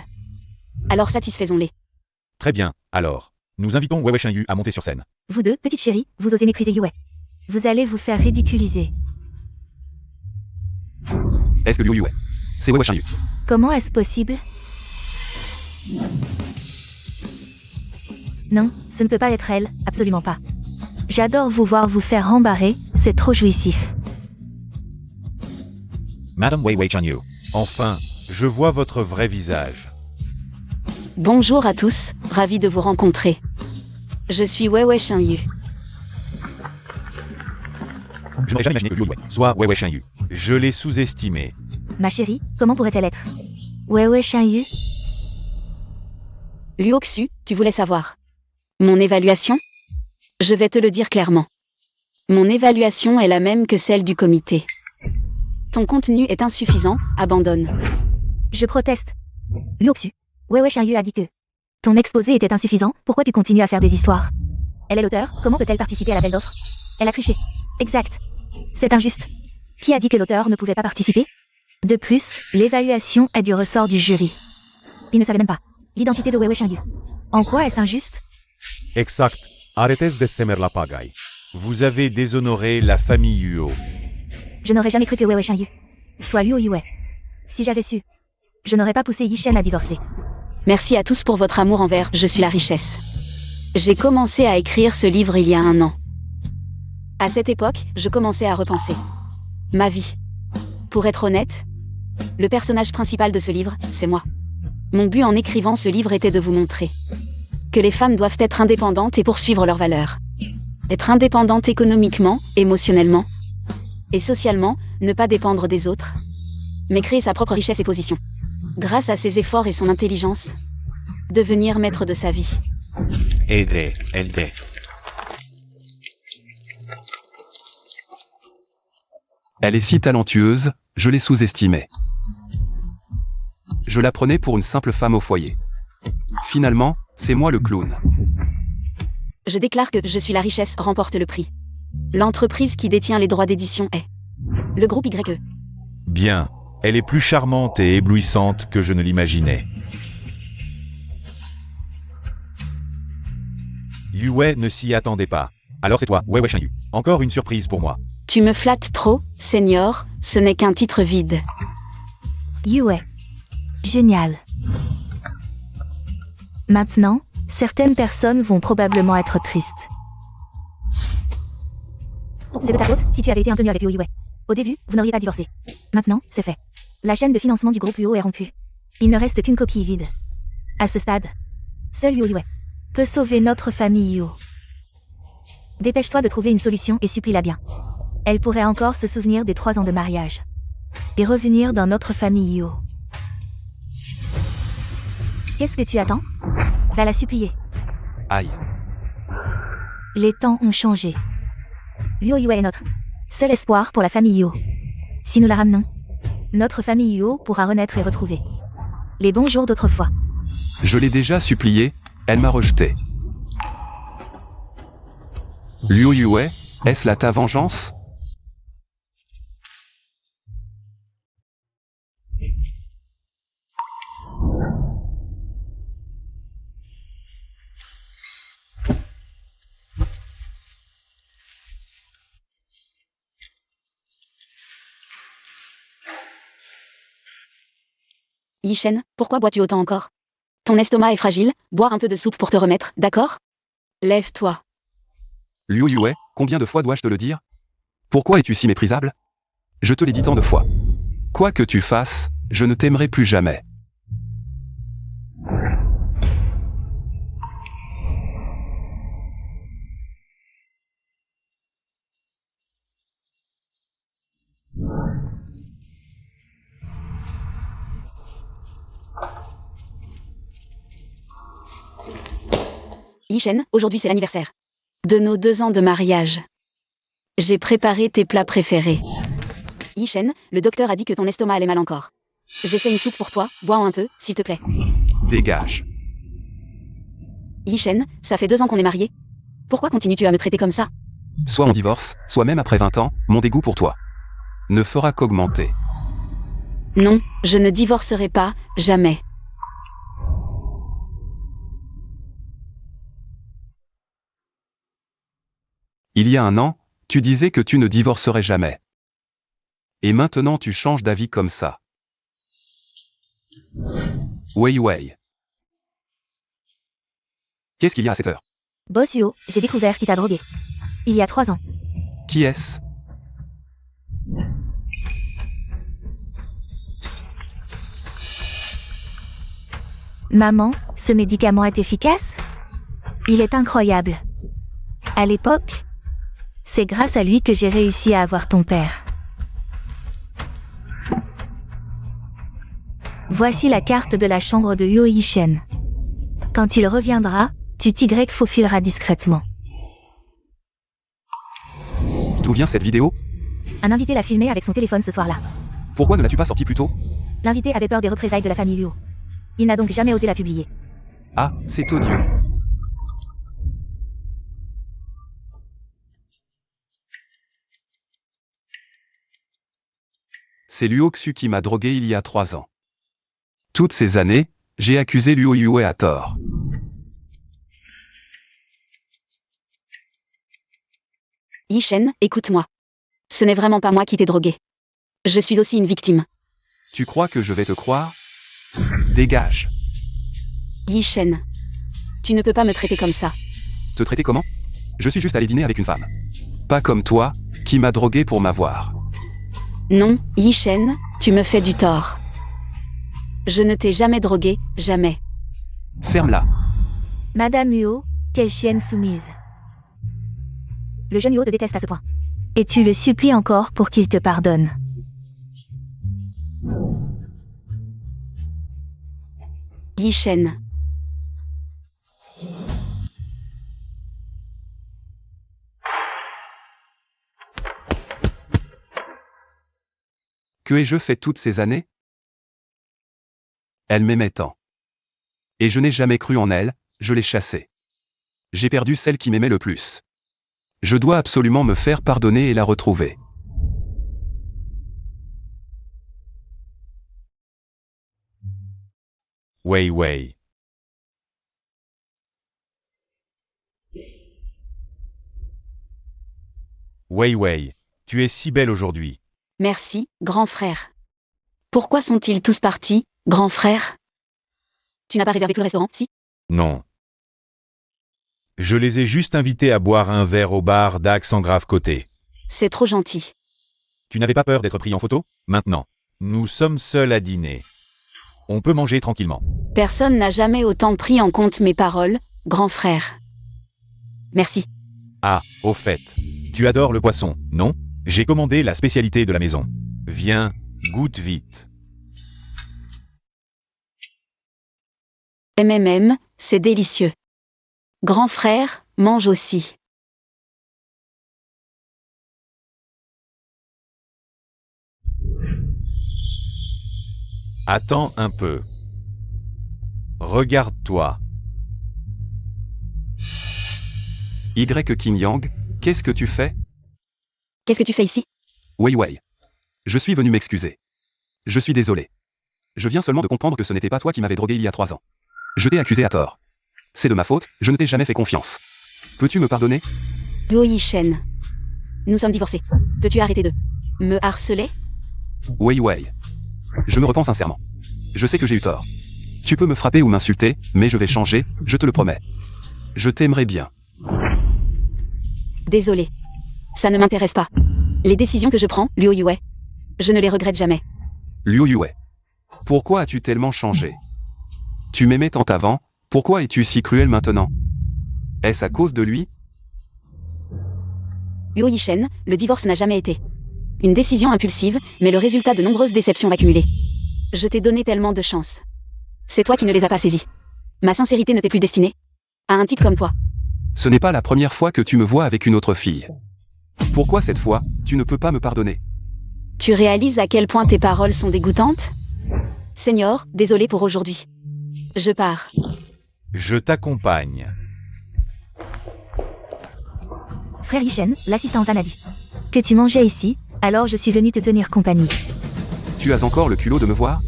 alors satisfaisons-les. Très bien, alors, nous invitons Wei Shenyu à monter sur scène. Vous deux, petite chérie, vous osez mépriser Yue. Vous allez vous faire ridiculiser. Est-ce que Liu Yue? C'est Wei Shenyu. Comment est-ce possible? Non, ce ne peut pas être elle, absolument pas. J'adore vous voir vous faire rembarrer, c'est trop jouissif. Madame Wei Shenyu. Enfin, je vois votre vrai visage. Bonjour à tous, ravi de vous rencontrer. Je suis Wei Shenyu. Je n'aurais jamais imaginé que Liu Yue soit Wei Shenyu. Je l'ai sous-estimé. Ma chérie, comment pourrait-elle être? Wei Shenyu? Liu Oxu, tu voulais savoir mon évaluation? Je vais te le dire clairement. Mon évaluation est la même que celle du comité. Ton contenu est insuffisant, abandonne. Je proteste. Liu Oxu, Wei Shenyu a dit que ton exposé était insuffisant, pourquoi tu continues à faire des histoires? Elle est l'auteur, comment peut-elle participer à l'appel d'offres? Elle a triché. Exact. C'est injuste. Qui a dit que l'auteur ne pouvait pas participer? De plus, l'évaluation est du ressort du jury. Il ne savait même pas l'identité de Wei Shenyu. En quoi est-ce injuste? Exact. Arrêtez de semer la pagaille. Vous avez déshonoré la famille Huo. Je n'aurais jamais cru que Wei Shenyu soit Liu Yue. Si j'avais su, je n'aurais pas poussé Yishen à divorcer. Merci à tous pour votre amour envers Je suis la richesse. J'ai commencé à écrire ce livre il y a 1 an. À cette époque, je commençais à repenser ma vie. Pour être honnête, le personnage principal de ce livre, c'est moi. Mon but en écrivant ce livre était de vous montrer que les femmes doivent être indépendantes et poursuivre leurs valeurs. Être indépendantes économiquement, émotionnellement et socialement, ne pas dépendre des autres, mais créer sa propre richesse et position. Grâce à ses efforts et son intelligence, devenir maître de sa vie. Aider. Elle est si talentueuse, je l'ai sous-estimée. Je la prenais pour une simple femme au foyer. Finalement, c'est moi le clown. Je déclare que Je suis la richesse remporte le prix. L'entreprise qui détient les droits d'édition est le groupe YE. Bien. Elle est plus charmante et éblouissante que je ne l'imaginais. Yue ne s'y attendait pas. Alors c'est toi, Wei Shenyu. Encore une surprise pour moi. Tu me flattes trop, Seigneur, ce n'est qu'un titre vide. Yue. Génial. Maintenant, certaines personnes vont probablement être tristes. C'est de ta faute si tu avais été un peu mieux avec Liu Yue. Au début, vous n'auriez pas divorcé. Maintenant, c'est fait. La chaîne de financement du groupe Huo est rompue. Il ne reste qu'une coquille vide. À ce stade, seul Liu Yue peut sauver notre famille Huo. Dépêche-toi de trouver une solution et supplie-la bien. Elle pourrait encore se souvenir des 3 ans de mariage. Et revenir dans notre famille Huo. Qu'est-ce que tu attends? Va la supplier. Aïe. Les temps ont changé. Liu Yue est notre seul espoir pour la famille Huo. Si nous la ramenons, notre famille Huo pourra renaître et retrouver les bons jours d'autrefois. Je l'ai déjà suppliée, elle m'a rejeté. Liu Yue, est-ce là ta vengeance? Yishen, pourquoi bois-tu autant encore? Ton estomac est fragile, bois un peu de soupe pour te remettre, d'accord? Lève-toi. Liu Yue, combien de fois dois-je te le dire? Pourquoi es-tu si méprisable? Je te l'ai dit tant de fois. Quoi que tu fasses, je ne t'aimerai plus jamais. Yishen, aujourd'hui c'est l'anniversaire de nos 2 ans de mariage. J'ai préparé tes plats préférés. Yishen, le docteur a dit que ton estomac allait mal encore. J'ai fait une soupe pour toi, bois un peu, s'il te plaît. Dégage. Yishen, ça fait 2 ans qu'on est mariés. Pourquoi continues-tu à me traiter comme ça? Soit on divorce, soit même après 20 ans, mon dégoût pour toi ne fera qu'augmenter. Non, je ne divorcerai pas, jamais. Il y a 1 an, tu disais que tu ne divorcerais jamais. Et maintenant tu changes d'avis comme ça. Wei Wei. Qu'est-ce qu'il y a à cette heure? Boss Yo, j'ai découvert qui t'a drogué. Il y a 3 ans. Qui est-ce? Maman, ce médicament est efficace? Il est incroyable. À l'époque, c'est grâce à lui que j'ai réussi à avoir ton père. Voici la carte de la chambre de Yo Yishen. Quand il reviendra, tu t'y faufileras discrètement. D'où vient cette vidéo? Un invité l'a filmé avec son téléphone ce soir-là. Pourquoi ne l'as-tu pas sorti plus tôt? L'invité avait peur des représailles de la famille Liu. Il n'a donc jamais osé la publier. Ah, c'est odieux. C'est Luo Xu qui m'a drogué il y a 3 ans. Toutes ces années, j'ai accusé Luo Yue à tort. Yishen, écoute-moi. Ce n'est vraiment pas moi qui t'ai drogué. Je suis aussi une victime. Tu crois que je vais te croire? Dégage. Yishen. Tu ne peux pas me traiter comme ça. Te traiter comment? Je suis juste allé dîner avec une femme. Pas comme toi, qui m'a drogué pour m'avoir. Non, Yishen, tu me fais du tort. Je ne t'ai jamais drogué, jamais. Ferme-la. Madame Huo, quelle chienne soumise. Le jeune Huo te déteste à ce point. Et tu le supplies encore pour qu'il te pardonne. Yishen. Que ai-je fait toutes ces années? Elle m'aimait tant. Et je n'ai jamais cru en elle, je l'ai chassée. J'ai perdu celle qui m'aimait le plus. Je dois absolument me faire pardonner et la retrouver. Wei Wei. Wei Wei, tu es si belle aujourd'hui. Merci, grand frère. Pourquoi sont-ils tous partis, grand frère? Tu n'as pas réservé tout le restaurant, si? Non. Je les ai juste invités à boire un verre au bar d'Accent Grave Côté. C'est trop gentil. Tu n'avais pas peur d'être pris en photo? Maintenant, nous sommes seuls à dîner. On peut manger tranquillement. Personne n'a jamais autant pris en compte mes paroles, grand frère. Merci. Ah, au fait, tu adores le poisson, non? J'ai commandé la spécialité de la maison. Viens, goûte vite. C'est délicieux. Grand frère, mange aussi. Attends un peu. Regarde-toi. Y King Yang, qu'est-ce que tu fais? Qu'est-ce que tu fais ici? Wei Wei. Je suis venu m'excuser. Je suis désolé. Je viens seulement de comprendre que ce n'était pas toi qui m'avais drogué il y a 3 ans. Je t'ai accusé à tort. C'est de ma faute, je ne t'ai jamais fait confiance. Peux-tu me pardonner? Luo Yishen. Nous sommes divorcés. Peux-tu arrêter de me harceler? Wei Wei. Je me repens sincèrement. Je sais que j'ai eu tort. Tu peux me frapper ou m'insulter, mais je vais changer, je te le promets. Je t'aimerai bien. Désolé. Ça ne m'intéresse pas. Les décisions que je prends, Luo Yue, je ne les regrette jamais. Liu Yue. Pourquoi as-tu tellement changé? Tu m'aimais tant avant, pourquoi es-tu si cruel maintenant? Est-ce à cause de lui? Luo Yishen, le divorce n'a jamais été une décision impulsive, mais le résultat de nombreuses déceptions accumulées. Je t'ai donné tellement de chances. C'est toi qui ne les as pas saisies. Ma sincérité ne t'est plus destinée à un type comme toi. Ce n'est pas la première fois que tu me vois avec une autre fille. Pourquoi cette fois, tu ne peux pas me pardonner? Tu réalises à quel point tes paroles sont dégoûtantes? Seigneur, désolé pour aujourd'hui. Je pars. Je t'accompagne. Frère Yishen, l'assistante Anna dit que tu mangeais ici, alors je suis venu te tenir compagnie. Tu as encore le culot de me voir?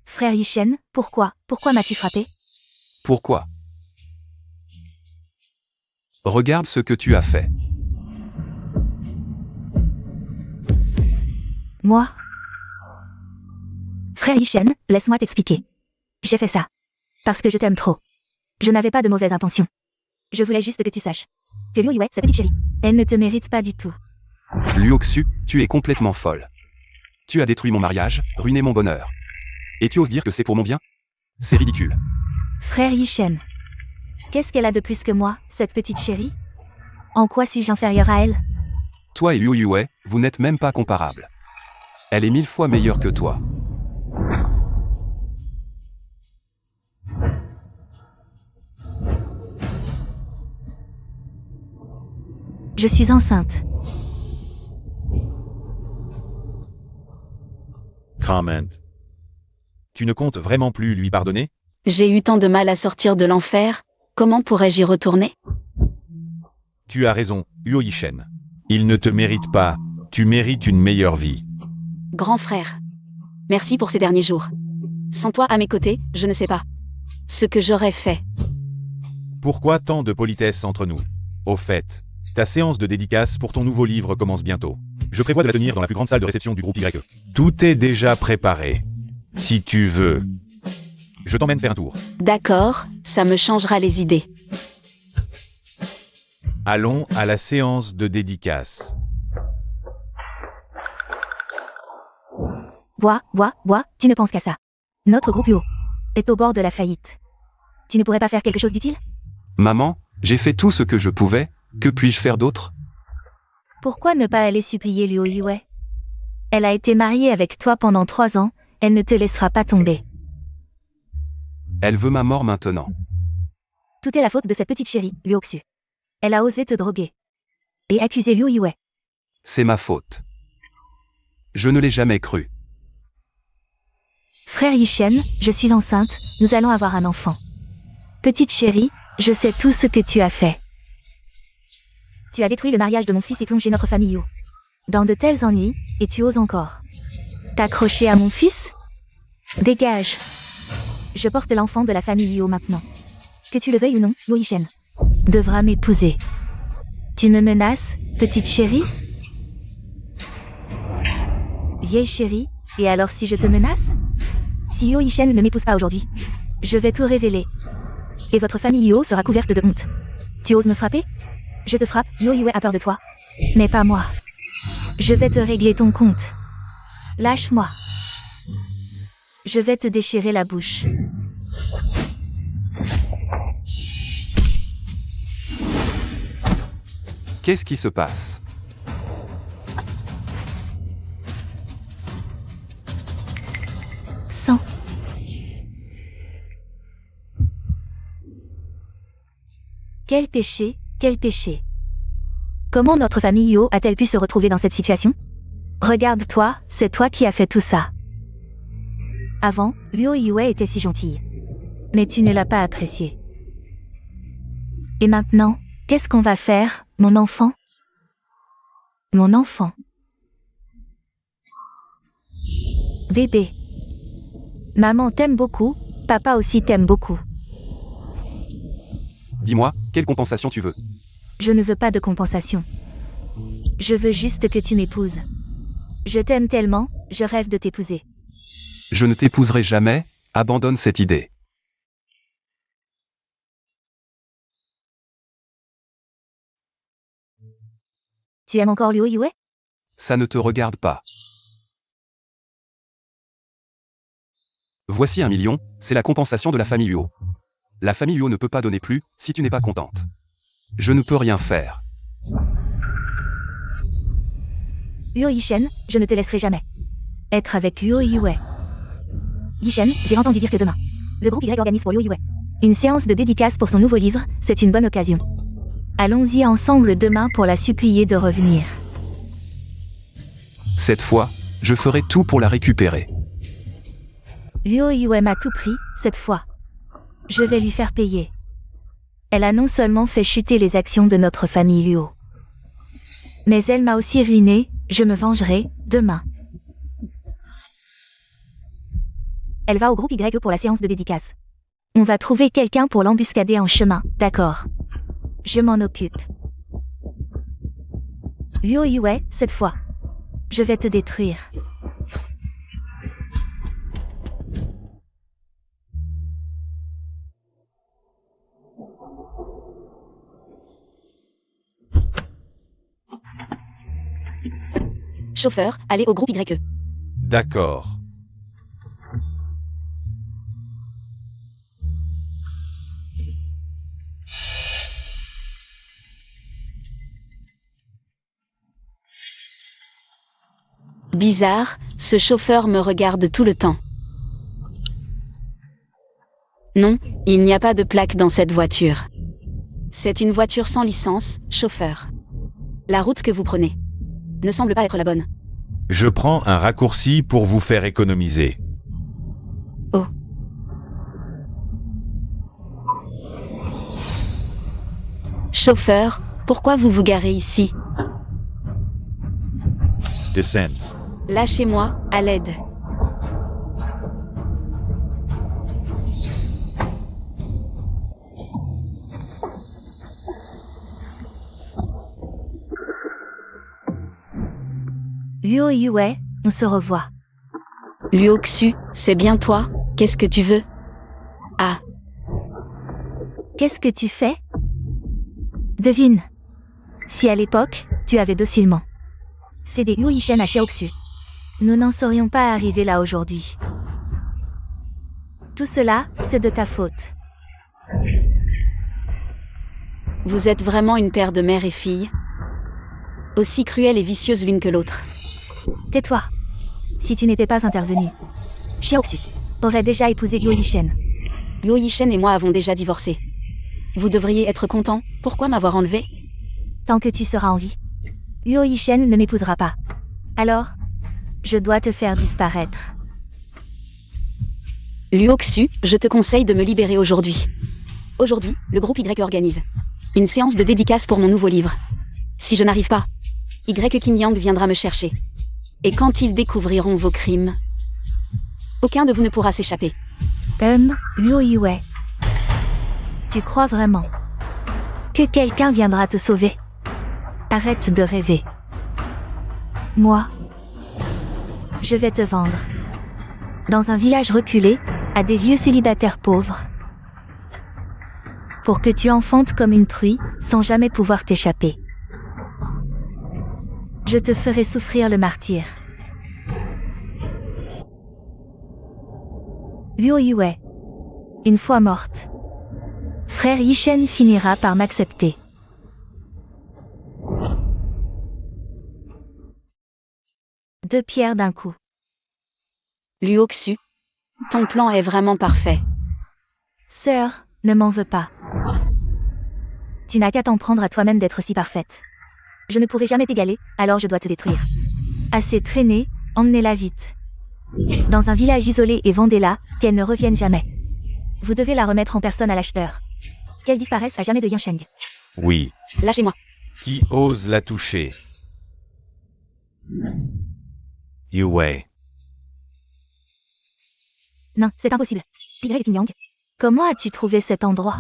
Frère Yishen, pourquoi m'as-tu frappé? Pourquoi? Regarde ce que tu as fait. Moi? Frère Yishen, laisse-moi t'expliquer. J'ai fait ça. Parce que je t'aime trop. Je n'avais pas de mauvaises intentions. Je voulais juste que tu saches que Liu Yue, sa petite chérie, elle ne te mérite pas du tout. Luo Xu, tu es complètement folle. Tu as détruit mon mariage, ruiné mon bonheur. Et tu oses dire que c'est pour mon bien? C'est ridicule. Frère Yishen. Qu'est-ce qu'elle a de plus que moi, cette petite chérie? En quoi suis-je inférieur à elle? Toi et Liu Yue, vous n'êtes même pas comparables. Elle est 1000 fois meilleure que toi. Je suis enceinte. Comment? Tu ne comptes vraiment plus lui pardonner? J'ai eu tant de mal à sortir de l'enfer, comment pourrais-je y retourner? Tu as raison, Luo Yishen. Il ne te mérite pas, tu mérites une meilleure vie. Grand frère. Merci pour ces derniers jours. Sans toi à mes côtés, je ne sais pas ce que j'aurais fait. Pourquoi tant de politesse entre nous? Au fait, ta séance de dédicace pour ton nouveau livre commence bientôt. Je prévois de la tenir dans la plus grande salle de réception du groupe YE. Tout est déjà préparé. Si tu veux, je t'emmène faire un tour. D'accord, ça me changera les idées. Allons à la séance de dédicace. Bois, tu ne penses qu'à ça. Notre groupe UO est au bord de la faillite. Tu ne pourrais pas faire quelque chose d'utile? Maman, j'ai fait tout ce que je pouvais, que puis-je faire d'autre? Pourquoi ne pas aller supplier Luo Yue? Elle a été mariée avec toi pendant 3 ans, elle ne te laissera pas tomber. Elle veut ma mort maintenant. Tout est la faute de cette petite chérie, Luo Xu. Elle a osé te droguer. Et accuser Liu Yue. C'est ma faute. Je ne l'ai jamais cru. Frère Yishen, je suis l'enceinte, nous allons avoir un enfant. Petite chérie, je sais tout ce que tu as fait. Tu as détruit le mariage de mon fils et plongé notre famille Yu dans de tels ennuis, et tu oses encore t'accrocher à mon fils? Dégage. Je porte l'enfant de la famille Yu maintenant. Que tu le veuilles ou non, Luo Yishen devra m'épouser. Tu me menaces, petite chérie? Vieille chérie, et alors si je te menace? Si Luo Yishen ne m'épouse pas aujourd'hui, je vais tout révéler. Et votre famille Yu sera couverte de honte. Tu oses me frapper? Je te frappe, Luo Yue a peur de toi. Mais pas moi. Je vais te régler ton compte. Lâche-moi. Je vais te déchirer la bouche. Qu'est-ce qui se passe? Sang. Quel péché, quel péché. Comment notre famille Yo a-t-elle pu se retrouver dans cette situation? Regarde-toi, c'est toi qui as fait tout ça. Avant, Luo Yue était si gentille. Mais tu ne l'as pas apprécié. Et maintenant, qu'est-ce qu'on va faire, mon enfant? Mon enfant. Bébé. Maman t'aime beaucoup, papa aussi t'aime beaucoup. Dis-moi, quelle compensation tu veux? Je ne veux pas de compensation. Je veux juste que tu m'épouses. Je t'aime tellement, je rêve de t'épouser. Je ne t'épouserai jamais, Abandonne cette idée. Tu aimes encore Luo Yue? Ça ne te regarde pas. Voici 1 million, c'est la compensation de la famille Luo. La famille Luo ne peut pas donner plus, si tu n'es pas contente. Je ne peux rien faire. Luo Yishen, je ne te laisserai jamais. Être avec Luo Yue. Yishen, j'ai entendu dire que demain, le groupe Y organise pour Luo Yue une séance de dédicace pour son nouveau livre, c'est une bonne occasion. Allons-y ensemble demain pour la supplier de revenir. Cette fois, je ferai tout pour la récupérer. Luo Yue m'a tout pris, cette fois. Je vais lui faire payer. Elle a non seulement fait chuter les actions de notre famille Luo, mais elle m'a aussi ruiné, je me vengerai, demain. Elle va au groupe Y pour la séance de dédicace. On va trouver quelqu'un pour l'embuscader en chemin, d'accord. Je m'en occupe. Luo Yue, cette fois. Je vais te détruire. Chauffeur, allez au groupe YE. D'accord. Bizarre, ce chauffeur me regarde tout le temps. Non, il n'y a pas de plaque dans cette voiture. C'est une voiture sans licence, chauffeur. La route que vous prenez ne semble pas être la bonne. Je prends un raccourci pour vous faire économiser. Oh. Chauffeur, pourquoi vous vous garez ici? Descend. Lâchez-moi, à l'aide. Luo Yue, on se revoit. Luo Xu, c'est bien toi, qu'est-ce que tu veux? Ah, Qu'est-ce que tu fais? Devine. Si à l'époque, tu avais docilement cédé Luo Yishen à Xiaoxu, nous n'en serions pas arrivés là aujourd'hui. Tout cela, c'est de ta faute. vous êtes vraiment une paire de mère et fille? Aussi cruelles et vicieuses l'une que l'autre. Tais-toi. Si tu n'étais pas intervenu, Xiaoxu aurait déjà épousé Luo Yishen. Luo Yishen et moi avons déjà divorcé. Vous devriez être content, pourquoi m'avoir enlevé? Tant que tu seras en vie, Luo Yishen ne m'épousera pas. Alors, je dois te faire disparaître. Luo Xu, je te conseille de me libérer aujourd'hui. Aujourd'hui, le groupe Y organise une séance de dédicace pour mon nouveau livre. Si je n'arrive pas, Y King Yang viendra me chercher. Et quand ils découvriront vos crimes, aucun de vous ne pourra s'échapper. Luo Yue. Tu crois vraiment que quelqu'un viendra te sauver? Arrête de rêver. Moi, je vais te vendre. Dans un village reculé, à des vieux célibataires pauvres. Pour que tu enfantes comme une truie, sans jamais pouvoir t'échapper. Je te ferai souffrir le martyre. Luo Yue. Une fois morte, frère Yishen finira par m'accepter. Deux pierres d'un coup. Luo Xu, ton plan est vraiment parfait. Sœur, ne m'en veux pas. Tu n'as qu'à t'en prendre à toi-même d'être si parfaite. Je ne pourrai jamais t'égaler, alors je dois te détruire. Assez traînée, emmenez-la vite. Dans un village isolé et vendez-la, qu'elle ne revienne jamais. Vous devez la remettre en personne à l'acheteur. Qu'elle disparaisse à jamais de Yansheng. Oui. Lâchez-moi. Qui ose la toucher? Yue. Non, c'est impossible. Y King Yang. Comment as-tu trouvé cet endroit?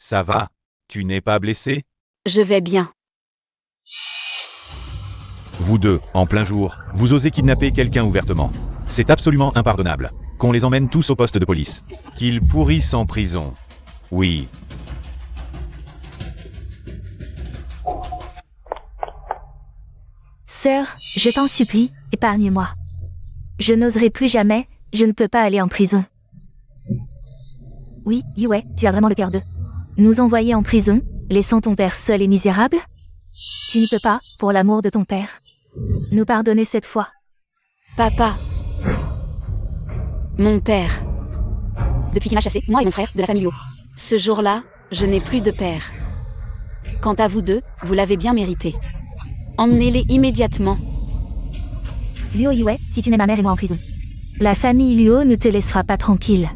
Ça va? Tu n'es pas blessé? Je vais bien. Vous deux, en plein jour, vous osez kidnapper quelqu'un ouvertement. C'est absolument impardonnable. Qu'on les emmène tous au poste de police. Qu'ils pourrissent en prison. Oui. Sœur, je t'en supplie, épargne-moi. Je n'oserai plus jamais, je ne peux pas aller en prison. Oui, Yue, tu as vraiment le cœur de nous envoyer en prison, laissant ton père seul et misérable? Tu ne peux pas, pour l'amour de ton père, nous pardonner cette fois. Papa. Mon père. Depuis qu'il m'a chassé, moi et mon frère, de la famille Liu. Ce jour-là, je n'ai plus de père. Quant à vous deux, vous l'avez bien mérité. Emmenez-les immédiatement. Luo Yue, si tu mets ma mère et moi en prison, la famille Luo ne te laissera pas tranquille.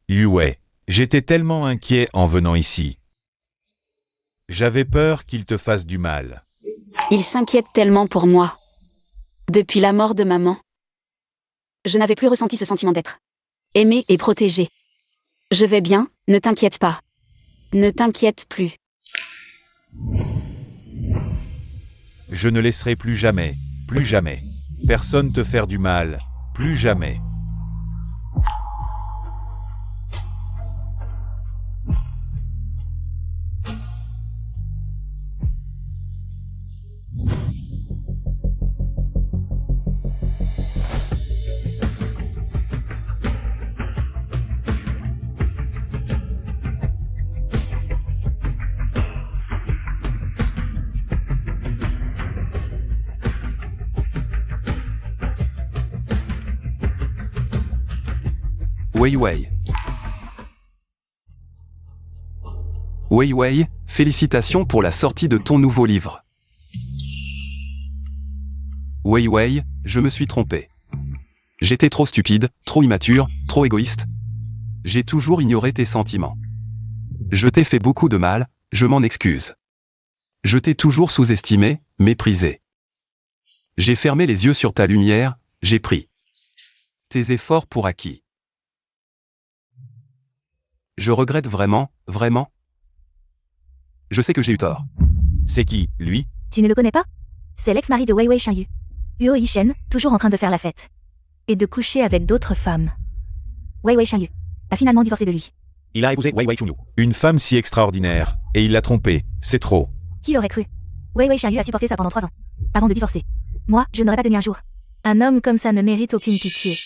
Yue, j'étais tellement inquiet en venant ici. J'avais peur qu'il te fasse du mal. Il s'inquiète tellement pour moi. Depuis la mort de maman, je n'avais plus ressenti ce sentiment d'être aimé et protégé. Je vais bien, ne t'inquiète pas. Ne t'inquiète plus. Je ne laisserai plus jamais, personne te faire du mal, plus jamais. Wei Wei. Wei Wei, félicitations pour la sortie de ton nouveau livre. Wei Wei, je me suis trompé. J'étais trop stupide, trop immature, trop égoïste. J'ai toujours ignoré tes sentiments. Je t'ai fait beaucoup de mal, je m'en excuse. Je t'ai toujours sous-estimé, méprisé. J'ai fermé les yeux sur ta lumière, j'ai pris tes efforts pour acquis. Je regrette vraiment, vraiment. Je sais que j'ai eu tort. C'est qui, lui? Tu ne le connais pas? C'est l'ex-mari de Wei Wei Xiangyu. Huo Yishen, toujours en train de faire la fête. Et de coucher avec d'autres femmes. Wei Wei Xiangyu a finalement divorcé de lui. Il a épousé Wei Wei Chunyu. Une femme si extraordinaire, et il l'a trompée, c'est trop. Qui l'aurait cru? Wei Wei Xiangyu a supporté ça pendant 3 ans. Avant de divorcer. Moi, je n'aurais pas tenu un jour. Un homme comme ça ne mérite aucune pitié.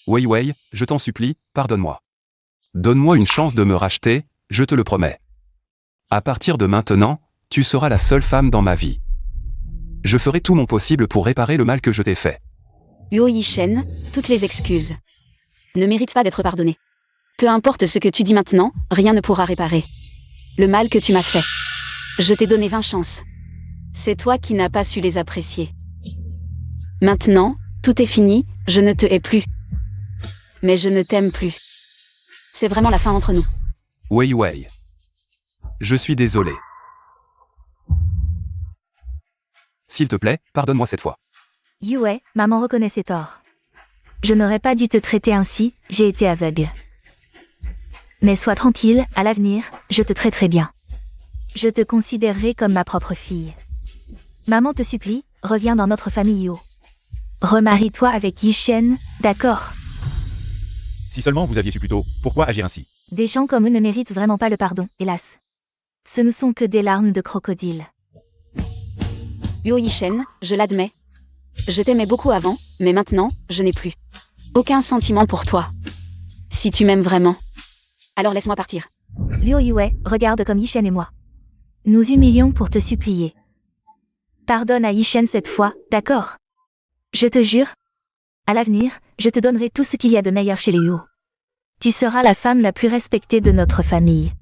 Wei Wei, je t'en supplie, pardonne-moi. Donne-moi une chance de me racheter, je te le promets. À partir de maintenant, tu seras la seule femme dans ma vie. Je ferai tout mon possible pour réparer le mal que je t'ai fait. Huo Yishen, toutes les excuses ne méritent pas d'être pardonnées. Peu importe ce que tu dis maintenant, rien ne pourra réparer le mal que tu m'as fait. Je t'ai donné 20 chances. C'est toi qui n'as pas su les apprécier. Maintenant, tout est fini, je ne te hais plus. Mais je ne t'aime plus. C'est vraiment la fin entre nous. Wei Wei. Je suis désolé. S'il te plaît, pardonne-moi cette fois. Yue, maman reconnaît ses torts. Je n'aurais pas dû te traiter ainsi, j'ai été aveugle. Mais sois tranquille, à l'avenir, je te traiterai bien. Je te considérerai comme ma propre fille. Maman te supplie, reviens dans notre famille Yo. Remarie-toi avec Yishen, d'accord? Si seulement vous aviez su plus tôt, pourquoi agir ainsi? Des gens comme eux ne méritent vraiment pas le pardon, hélas. Ce ne sont que des larmes de crocodile. Huo Yishen, je l'admets. Je t'aimais beaucoup avant, mais maintenant, je n'ai plus aucun sentiment pour toi. Si tu m'aimes vraiment, alors laisse-moi partir. Luo Yue, regarde comme Yishen et moi. Nous humilions pour te supplier. Pardonne à Yishen cette fois, d'accord? Je te jure. À l'avenir, je te donnerai tout ce qu'il y a de meilleur chez les Huo. Tu seras la femme la plus respectée de notre famille.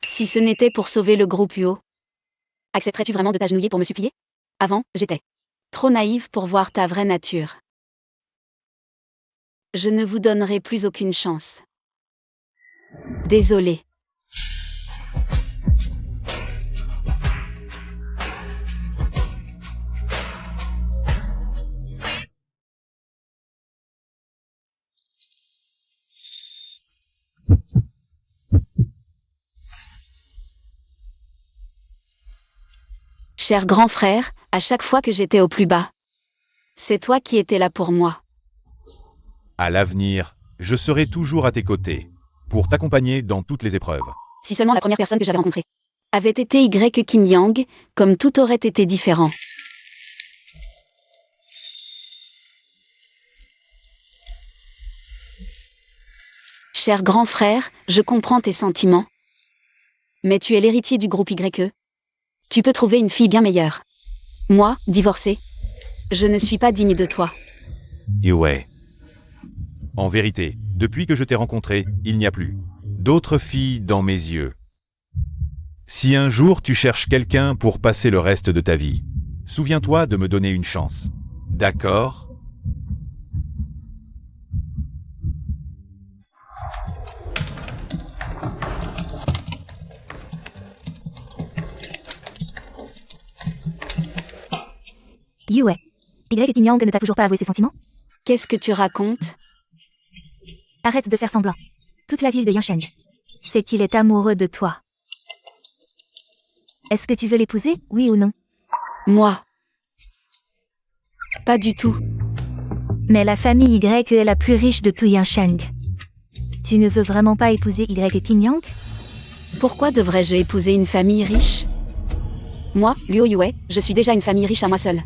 Si ce n'était pour sauver le groupe Huo, accepterais-tu vraiment de t'agenouiller pour me supplier? Avant, j'étais trop naïve pour voir ta vraie nature. Je ne vous donnerai plus aucune chance. Désolée. Cher grand frère, à chaque fois que j'étais au plus bas, c'est toi qui étais là pour moi. À l'avenir, je serai toujours à tes côtés, pour t'accompagner dans toutes les épreuves. Si seulement la première personne que j'avais rencontrée avait été Y Kin Yang, comme tout aurait été différent. Cher grand frère, je comprends tes sentiments. Mais tu es l'héritier du groupe YE. Tu peux trouver une fille bien meilleure. Moi, divorcée, je ne suis pas digne de toi. Yue. En vérité, depuis que je t'ai rencontré, il n'y a plus d'autres filles dans mes yeux. Si un jour tu cherches quelqu'un pour passer le reste de ta vie, souviens-toi de me donner une chance. D'accord ? Yue. Y Kin Yang ne t'a toujours pas avoué ses sentiments? Qu'est-ce que tu racontes? Arrête de faire semblant. Toute la ville de Yansheng sait qu'il est amoureux de toi. Est-ce que tu veux l'épouser, oui ou non? Moi? Pas du tout. Mais la famille Y est la plus riche de tout Yansheng. Tu ne veux vraiment pas épouser Y Kin Yang? Pourquoi devrais-je épouser une famille riche? Moi, Liu Yue, je suis déjà une famille riche à moi seule.